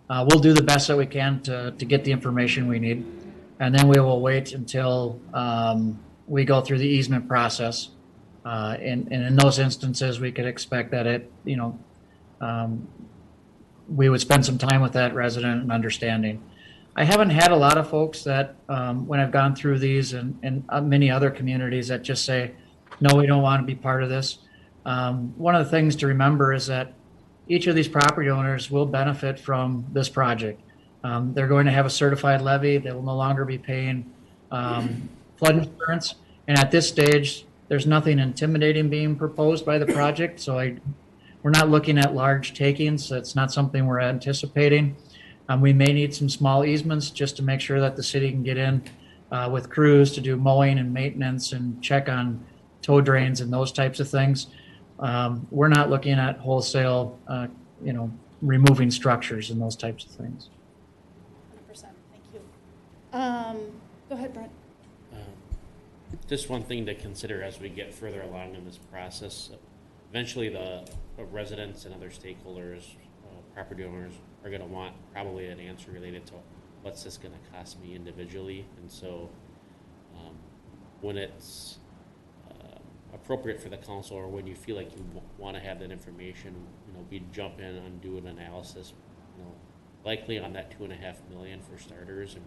We'll do the best that we can to get the information we need. And then we will wait until we go through the easement process. And in those instances, we could expect that we would spend some time with that resident and understanding. I haven't had a lot of folks that, when I've gone through these and many other communities that just say, no, we don't want to be part of this. One of the things to remember is that each of these property owners will benefit from this project. They're going to have a certified levy. They will no longer be paying flood insurance. And at this stage, there's nothing intimidating being proposed by the project. So we're not looking at large takings. That's not something we're anticipating. We may need some small easements just to make sure that the city can get in with crews to do mowing and maintenance and check on tow drains and those types of things. We're not looking at wholesale, removing structures and those types of things. 100%, thank you. Go ahead, Brent. Just one thing to consider as we get further along in this process. Eventually, the residents and other stakeholders, property owners, are going to want probably an answer related to what's this going to cost me individually. And so when it's appropriate for the council, or when you feel like you want to have that information, we jump in and do an analysis, likely on that $2.5 million for starters. And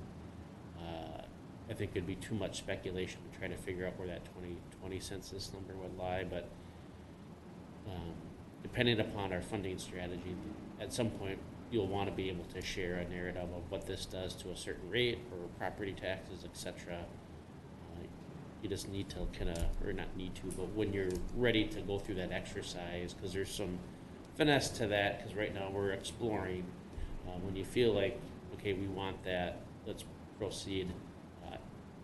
I think it'd be too much speculation to try to figure out where that 2020 census number would lie. But depending upon our funding strategy, at some point you'll want to be able to share a narrative of what this does to a certain rate or property taxes, etc. You just need to or not need to, but when you're ready to go through that exercise, because there's some finesse to that, because right now we're exploring. When you feel like, okay, we want that, let's proceed,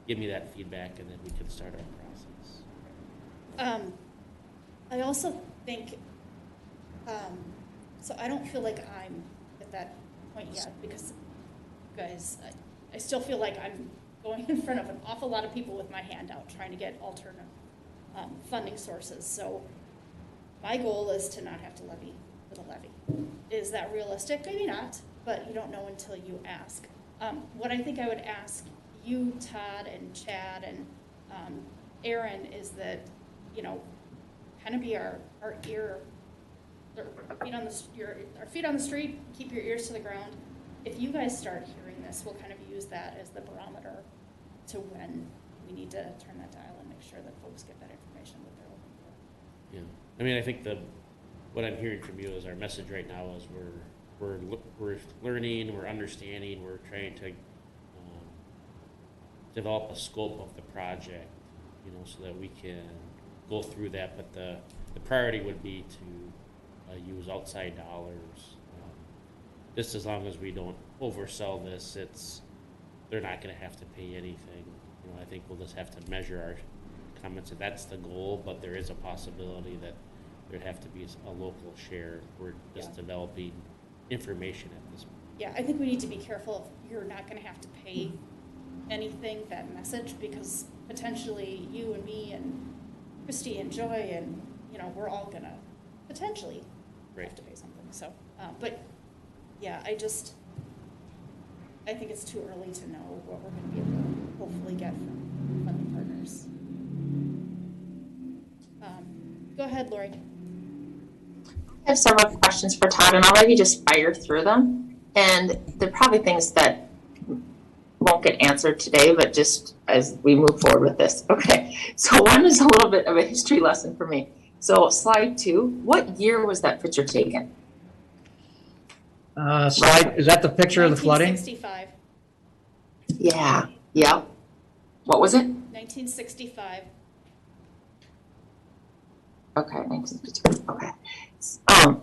give me that feedback, and then we can start our process. I also think, so I don't feel like I'm at that point yet, because, guys, I still feel like I'm going in front of an awful lot of people with my hand out trying to get alternate funding sources. So my goal is to not have to levy for the levy. Is that realistic? Maybe not, but you don't know until you ask. What I think I would ask you, Todd, and Chad, and Aaron, is that, kind of be our ear, our feet on the street, keep your ears to the ground. If you guys start hearing this, we'll kind of use that as the barometer to when we need to turn that dial and make sure that folks get that information that they're looking for. Yeah, I mean, I think what I'm hearing from you is our message right now is we're learning, we're understanding, we're trying to develop a scope of the project, so that we can go through that. But the priority would be to use outside dollars. Just as long as we don't oversell this, they're not going to have to pay anything. I think we'll just have to measure our comments, and that's the goal. But there is a possibility that there'd have to be a local share. We're just developing information at this point. Yeah, I think we need to be careful if you're not going to have to pay anything, that message, because potentially you and me and Christy and Joy and we're all going to potentially have to pay something. So, but yeah, I think it's too early to know what we're going to be able to hopefully get from funding partners. Go ahead, Lori. I have several questions for Todd, and I'll let you just fire through them. And they're probably things that won't get answered today, but just as we move forward with this. Okay, so one is a little bit of a history lesson for me. So slide 2, what year was that picture taken? Slide, is that the picture of the flooding? 1965. Yeah, yep. What was it? 1965. Okay, 1952. Okay. Um,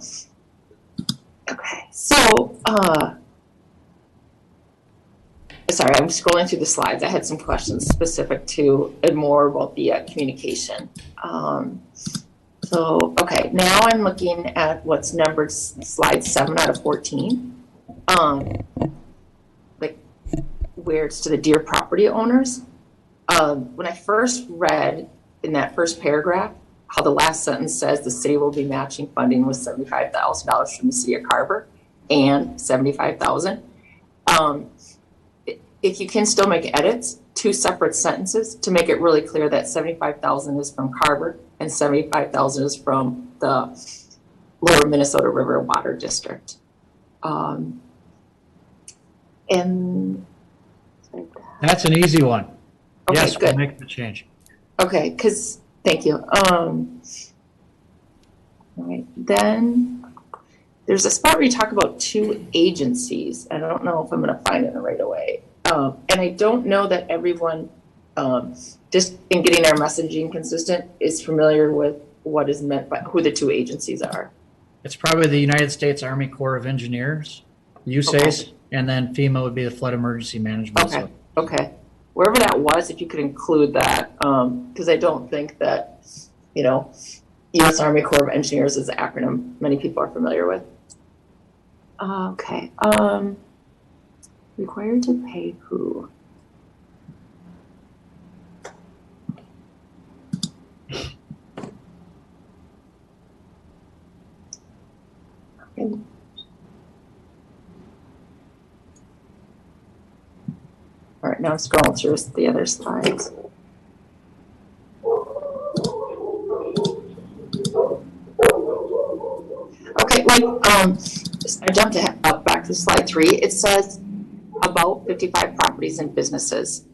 okay. So, sorry, I'm scrolling through the slides. I had some questions specific to and more about the communication. So, okay, now I'm looking at what's numbered slide 7 out of 14. Like where it's to the dear property owners. When I first read in that first paragraph, how the last sentence says the city will be matching funding with $75,000 from the city of Carver and $75,000. If you can still make edits, 2 separate sentences to make it really clear that 75,000 is from Carver and 75,000 is from the Lower Minnesota River Water District. And That's an easy one. okay, Yes, good. we'll make the change. Okay, because thank you. All right, then there's a spot where you talk about 2 agencies. I don't know if I'm going to find it right away. And I don't know that everyone, just in getting our messaging consistent, is familiar with what is meant by who the 2 agencies are. It's probably the United States Army Corps of Engineers, USACE, and then FEMA would be the Flood Emergency Management. Okay, So okay. Wherever that was, if you could include that, because I don't think that, U.S. Army Corps of Engineers is an acronym many people are familiar with. Okay. Required to pay who? Okay. All right, now I'm scrolling through the other slides. Okay, I jumped up back to slide 3. It says about 55 properties and businesses.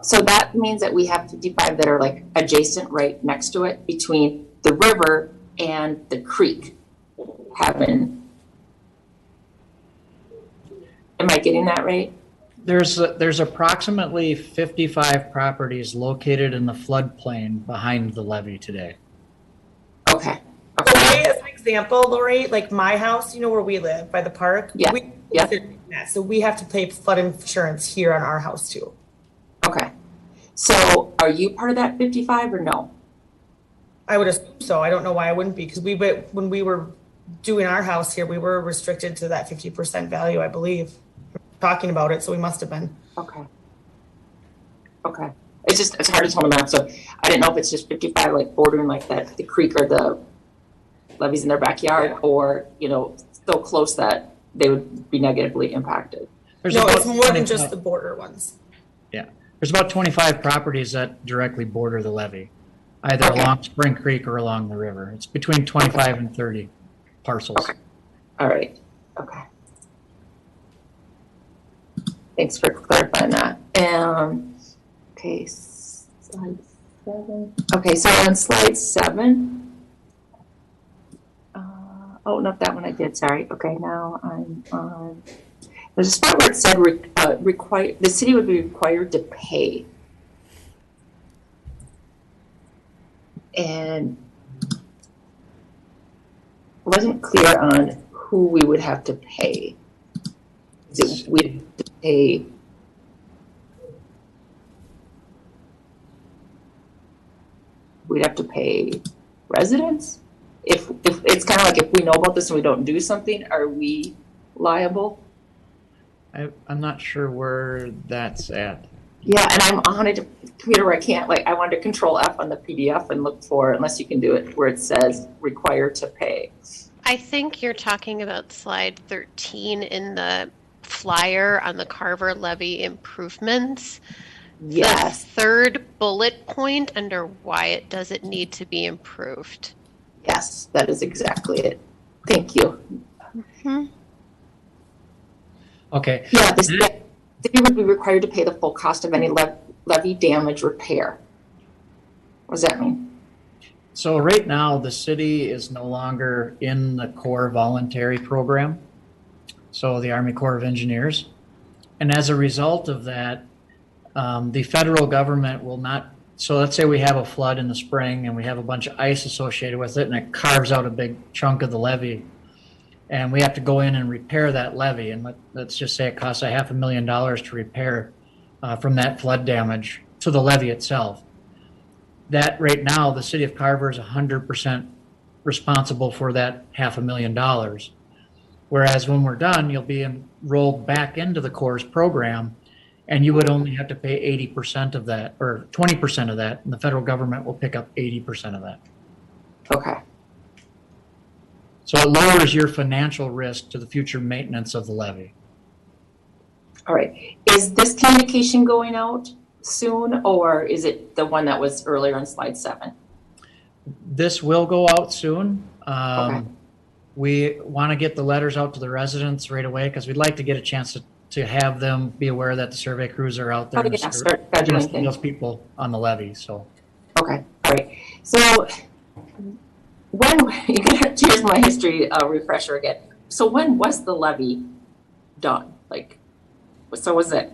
So that means that we have 55 that are like adjacent right next to it between the river and the creek. Am I getting that right? there's approximately 55 properties located in the floodplain behind the levee today. Okay. So as an example, Lori, like my house, where we live by the park. Yeah. So we have to pay flood insurance here on our house too. Okay. So are you part of that 55 or no? I would assume so. I don't know why I wouldn't be, because when we were doing our house here, we were restricted to that 50% value, I believe. Talking about it, so we must have been. Okay. Okay. It's hard to tell the map, so I didn't know if it's just 55 like bordering like that, the creek or the levees in their backyard, or so close that they would be negatively impacted. No, it's more than just the border ones. Yeah, there's about 25 properties that directly border the levee, either along Spring Creek or along the river. It's between 25 and 30 parcels. Okay. All right. Okay. Thanks for clarifying that. Okay, slide 7. Okay, so on slide 7. Oh, not that one I did. Sorry. Okay, now I'm on. There's a spot where it said the city would be required to pay, and it wasn't clear on who we would have to pay. We'd have to pay. We'd have to pay residents. If it's kind of like if we know about this and we don't do something, are we liable? I'm not sure where that's at. Yeah, and I'm on a computer where I can't, I wanted to control F on the PDF and look for, unless you can do it, where it says required to pay. I think you're talking about slide 13 in the flyer on the Carver levee improvements. Yes. The 3rd bullet point under why it doesn't need to be improved. Yes, that is exactly it. Thank you. Mm-hmm. Okay. Yeah, the city would be required to pay the full cost of any levee damage repair. What does that mean? So right now, the city is no longer in the Corps voluntary program, so the Army Corps of Engineers. And as a result of that, the federal government will not So let's say we have a flood in the spring and we have a bunch of ice associated with it and it carves out a big chunk of the levee. And we have to go in and repair that levee. And let's just say it costs $500,000 to repair from that flood damage to the levee itself. That right now, the city of Carver is 100% responsible for that $500,000. Whereas when we're done, you'll be enrolled back into the Corps program, and you would only have to pay 80% of that, or 20% of that, and the federal government will pick up 80% of that. Okay. So it lowers your financial risk to the future maintenance of the levee. All right. Is this communication going out soon, or is it the one that was earlier on slide 7? This will go out soon. Okay. We want to get the letters out to the residents right away because we'd like to get a chance to have them be aware that the survey crews are out there. Oh, yeah, start scheduling things. Those people on the levee. So. Okay. All right. So here's my history refresher again. So when was the levee done? So was it?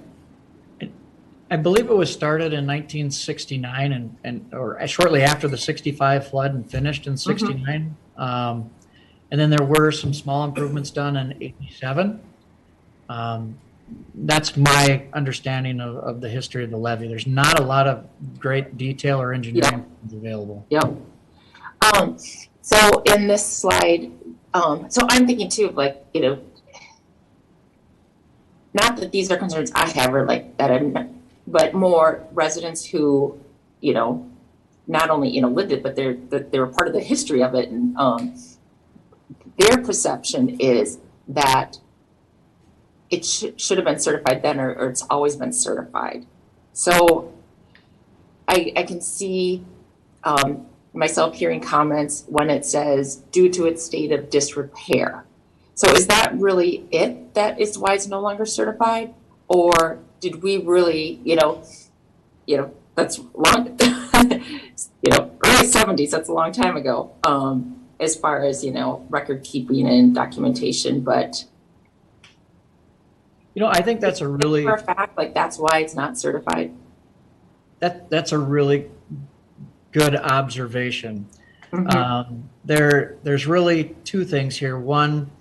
I believe it was started in 1969 or shortly after the 65 flood and finished in 69. And then there were some small improvements done in 87. That's my understanding of the history of the levee. There's not a lot of great detail or engineering available. Yep. So in this slide, so I'm thinking too of not that these are concerns I have or but more residents who, not only, lived it, but they were part of the history of it. And their perception is that it should have been certified then, or it's always been certified. So I can see myself hearing comments when it says due to its state of disrepair. So is that really it? That is why it's no longer certified? Or did we really, that's long, early 70s, that's a long time ago, as far as, record keeping and documentation, but. I think that's a really. For a fact, that's why it's not certified. That's a really good observation. Mm-hmm. There's really two things here. One,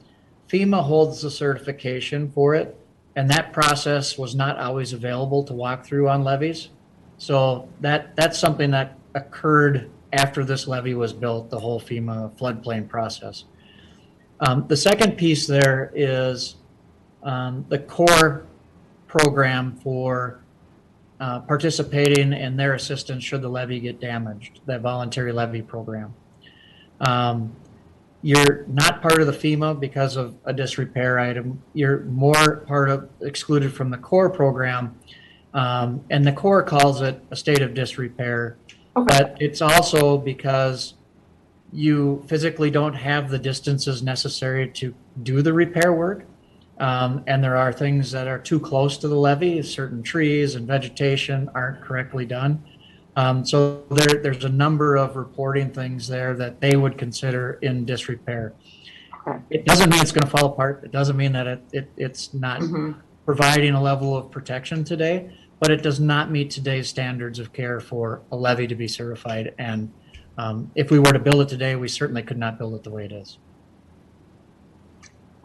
FEMA holds the certification for it, and that process was not always available to walk through on levees. So that's something that occurred after this levee was built, the whole FEMA floodplain process. The second piece there is the core program for participating in their assistance should the levee get damaged, that voluntary levee program. You're not part of the FEMA because of a disrepair item. You're more excluded from the core program. And the Corps calls it a state of disrepair, but it's also because you physically don't have the distances necessary to do the repair work. And there are things that are too close to the levee, certain trees and vegetation aren't correctly done. So there's a number of reporting things there that they would consider in disrepair. Okay. It doesn't mean it's going to fall apart. It doesn't mean that it's not providing a level of protection today, but it does not meet today's standards of care for a levee to be certified. And if we were to build it today, we certainly could not build it the way it is.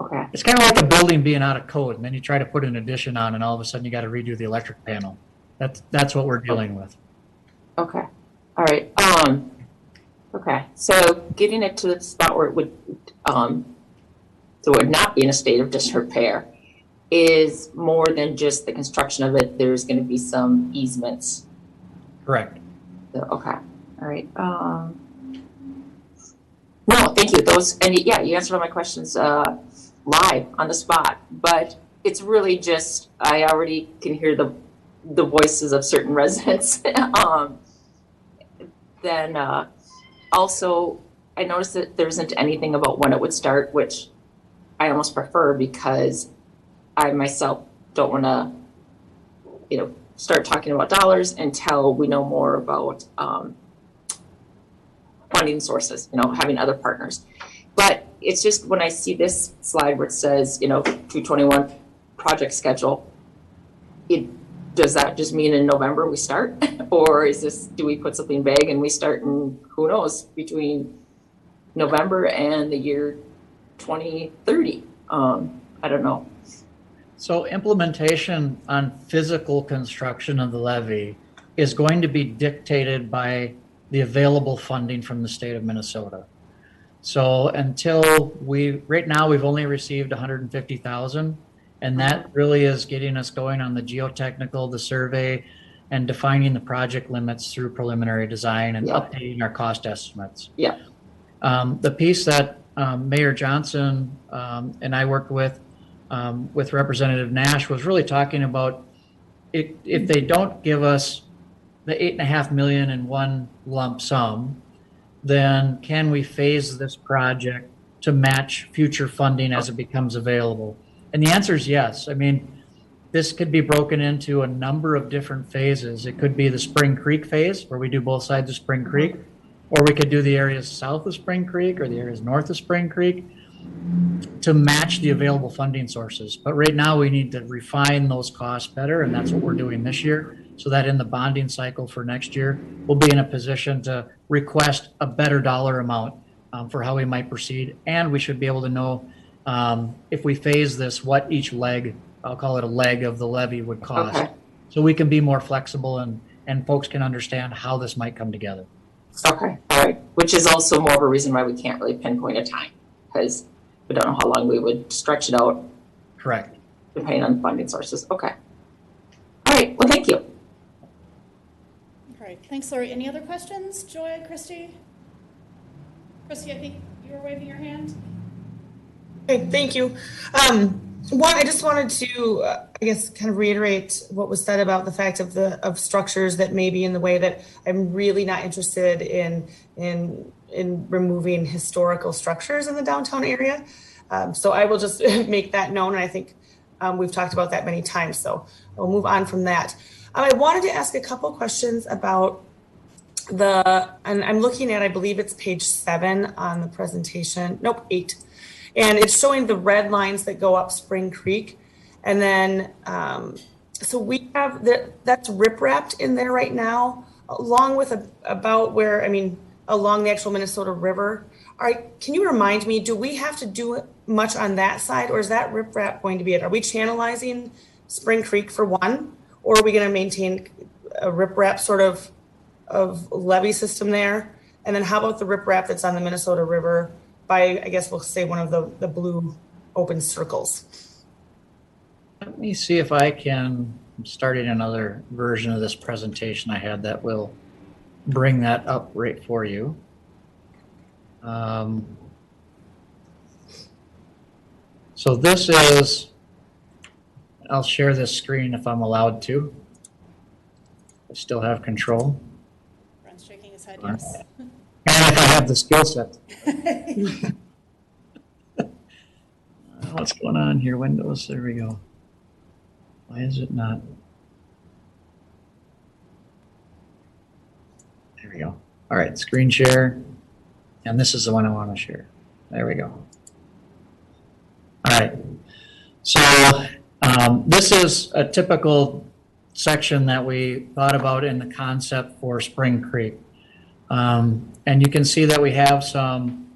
Okay. It's kind of like a building being out of code, and then you try to put an addition on, and all of a sudden you got to redo the electric panel. That's what we're dealing with. Okay. All right. Okay. So getting it to the spot where it would not be in a state of disrepair is more than just the construction of it. There's going to be some easements. Correct. So, okay. All right. No, thank you. You answered all my questions live on the spot, but it's really just, I already can hear the voices of certain residents. Then also, I noticed that there isn't anything about when it would start, which I almost prefer because I myself don't want to, start talking about dollars until we know more about funding sources, having other partners. But it's just when I see this slide where it says, 221 project schedule, does that just mean in November we start? Or do we put something vague and we start in, who knows, between November and the year 2030? I don't know. So implementation on physical construction of the levee is going to be dictated by the available funding from the state of Minnesota. So right now we've only received 150,000, and that really is getting us going on the geotechnical, the survey, and defining the project limits through preliminary design and updating our cost estimates. Yeah. The piece that Mayor Johnson and I worked with Representative Nash was really talking about if they don't give us the 8.5 million in one lump sum, then can we phase this project to match future funding as it becomes available? And the answer is yes. I mean, this could be broken into a number of different phases. It could be the Spring Creek phase, where we do both sides of Spring Creek, or we could do the areas south of Spring Creek or the areas north of Spring Creek to match the available funding sources. But right now we need to refine those costs better, and that's what we're doing this year, so that in the bonding cycle for next year, we'll be in a position to request a better dollar amount for how we might proceed. And we should be able to know if we phase this, what each leg, I'll call it a leg of the levee, would cost. Okay. So we can be more flexible and folks can understand how this might come together. Okay, all right. Which is also more of a reason why we can't really pinpoint a time, because we don't know how long we would stretch it out. Correct. Depending on funding sources. Okay. All right. Well, thank you. All right, thanks, Lori. Any other questions? Joy, Christy? Christy, I think you were waving your hand. Okay, thank you. One, I just wanted to, I guess, kind of reiterate what was said about the fact of structures that may be in the way, that I'm really not interested in removing historical structures in the downtown area. So I will just make that known, and I think we've talked about that many times. So I'll move on from that. I wanted to ask a couple questions about and I'm looking at, I believe it's page 7 on the presentation. Nope, 8. And it's showing the red lines that go up Spring Creek. And then, so we have that's rip-wrapped in there right now, along with about where, I mean, along the actual Minnesota River. All right, can you remind me, do we have to do much on that side, or is that rip-wrap going to be it? Are we channelizing Spring Creek for one, or are we going to maintain a rip-wrap sort of levee system there? And then how about the rip-wrap that's on the Minnesota River by, I guess we'll say, one of the blue open circles? Let me see if I can, I'm starting another version of this presentation I had that will bring that up right for you. So this is, I'll share this screen if I'm allowed to. I still have control. Brent's shaking his head, yes. And if I have the skill set. What's going on here? Windows, there we go. Why is it not? There we go. All right, screen share. And this is the one I want to share. There we go. All right. So this is a typical section that we thought about in the concept for Spring Creek. And you can see that we have some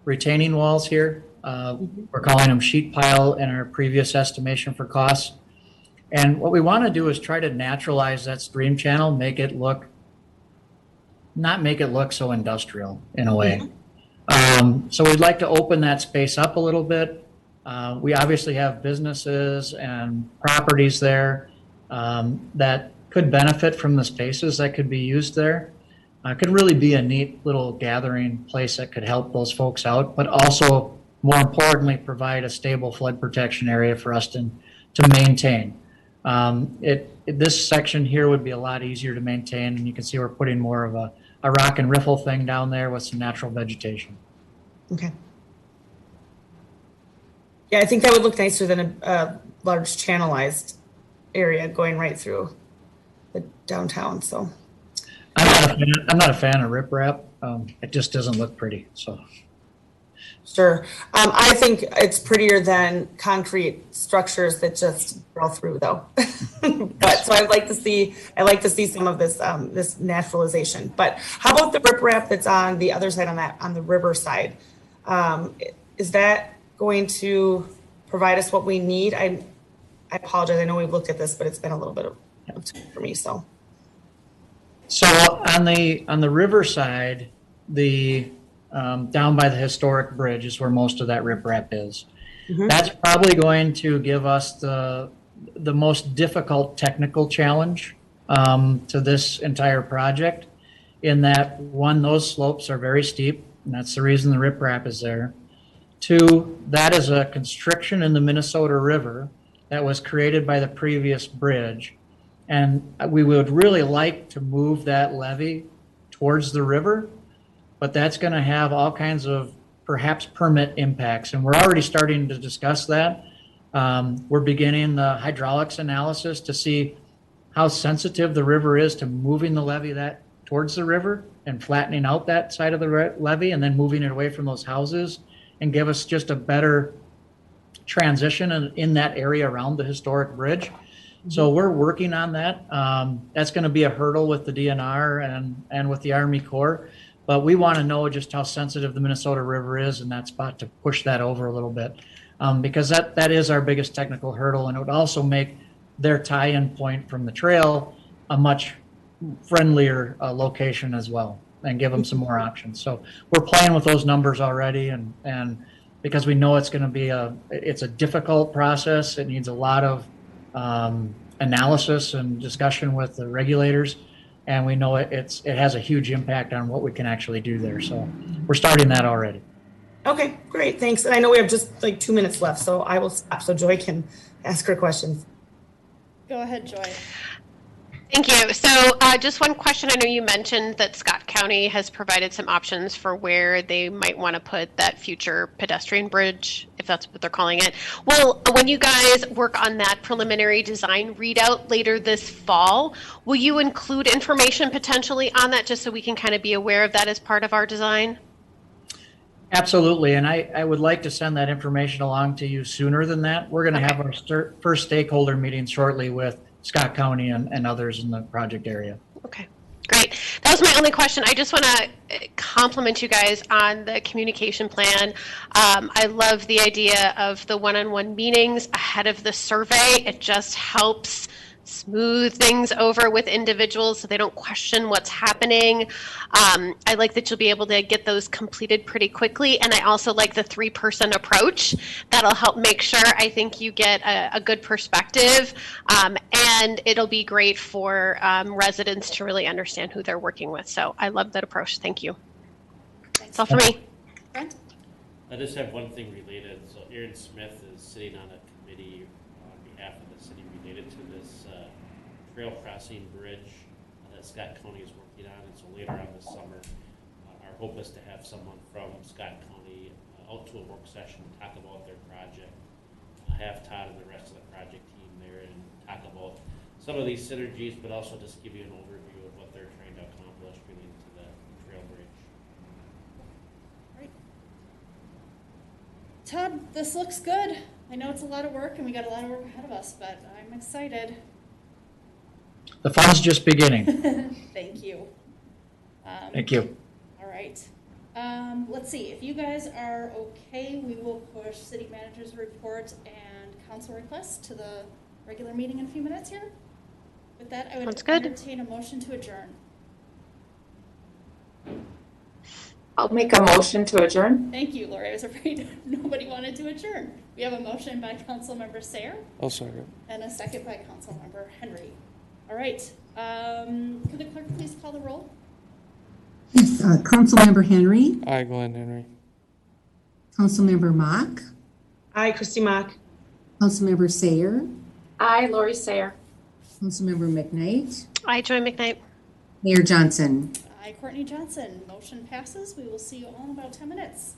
retaining walls here. We're calling them sheet pile in our previous estimation for costs. And what we want to do is try to naturalize that stream channel, not make it look so industrial in a way. So we'd like to open that space up a little bit. We obviously have businesses and properties there that could benefit from the spaces that could be used there. Could really be a neat little gathering place that could help those folks out, but also, more importantly, provide a stable flood protection area for us to maintain. This section here would be a lot easier to maintain, and you can see we're putting more of a rock and riffle thing down there with some natural vegetation. Okay. Yeah, I think that would look nicer than a large channelized area going right through the downtown. So I'm not a fan of riprap. It just doesn't look pretty. So Sure. I think it's prettier than concrete structures that just roll through, though. But so I like to see some of this this naturalization. But how about the riprap that's on the other side, on the river side? Is that going to provide us what we need? I apologize. I know we've looked at this, but it's been a little bit of time for me. So on the river side, down by the historic bridge is where most of that riprap is. Mm-hmm. That's probably going to give us the most difficult technical challenge to this entire project, in that, one, those slopes are very steep, and that's the reason the riprap is there. Two, that is a constriction in the Minnesota River that was created by the previous bridge, and we would really like to move that levee towards the river, but that's going to have all kinds of perhaps permit impacts, and we're already starting to discuss that. We're beginning the hydraulics analysis to see how sensitive the river is to moving the levee that towards the river and flattening out that side of the levee and then moving it away from those houses, and give us just a better transition in that area around the historic bridge. Mm-hmm. So we're working on that. That's going to be a hurdle with the DNR and with the Army Corps. But we want to know just how sensitive the Minnesota River is in that spot to push that over a little bit, because that is our biggest technical hurdle, and it would also make their tie-in point from the trail a much friendlier location as well, and give them some more options. So we're playing with those numbers already, and because we know it's going to be it's a difficult process. It needs a lot of analysis and discussion with the regulators. And we know it has a huge impact on what we can actually do there. So we're starting that already. Okay, great, thanks. And I know we have just like 2 minutes left, so I will stop so Joy can ask her questions. Go ahead, Joy. Thank you. So just one question. I know you mentioned that Scott County has provided some options for where they might want to put that future pedestrian bridge, if that's what they're calling it. Well, when you guys work on that preliminary design readout later this fall, will you include information potentially on that, just so we can kind of be aware of that as part of our design? Absolutely. And I would like to send that information along to you sooner than that. We're going to have our first stakeholder meeting shortly with Scott County and others in the project area. Okay, great. That was my only question. I just want to compliment you guys on the communication plan. I love the idea of the one-on-one meetings ahead of the survey. It just helps smooth things over with individuals so they don't question what's happening. I like that you'll be able to get those completed pretty quickly. And I also like the 3-person approach. That'll help make sure, I think, you get a good perspective. And it'll be great for residents to really understand who they're working with. So I love that approach. Thank you. That's all for me. Brent? I just have one thing related. So Aaron Smith is sitting on a committee on behalf of the city related to this trail crossing bridge that Scott County is working on. And so later on this summer, our hope is to have someone from Scott County out to a work session to talk about their project. Have Todd and the rest of the project team there and talk about some of these synergies, but also just give you an overview of what they're trying to accomplish related to the trail bridge. Right. Todd, this looks good. I know it's a lot of work and we got a lot of work ahead of us, but I'm excited. The fun's just beginning. Thank you. Thank you. All right. Let's see. If you guys are okay, we will push city manager's report and council requests to the regular meeting in a few minutes here. With that, I would entertain a motion to adjourn. I'll make a motion to adjourn. Thank you, Lori. I was afraid nobody wanted to adjourn. We have a motion by Councilmember Sayre. I'll second. And a second by Councilmember Henry. All right. Could the clerk please call the roll? Yes, Councilmember Henry. Aye, Glenn Henry. Councilmember Mock. Aye, Christy Mock. Councilmember Sayre. Aye, Lori Sayre. Councilmember McKnight. Aye, Joy McKnight. Mayor Johnson. Aye, Courtney Johnson. Motion passes. We will see you all in about 10 minutes.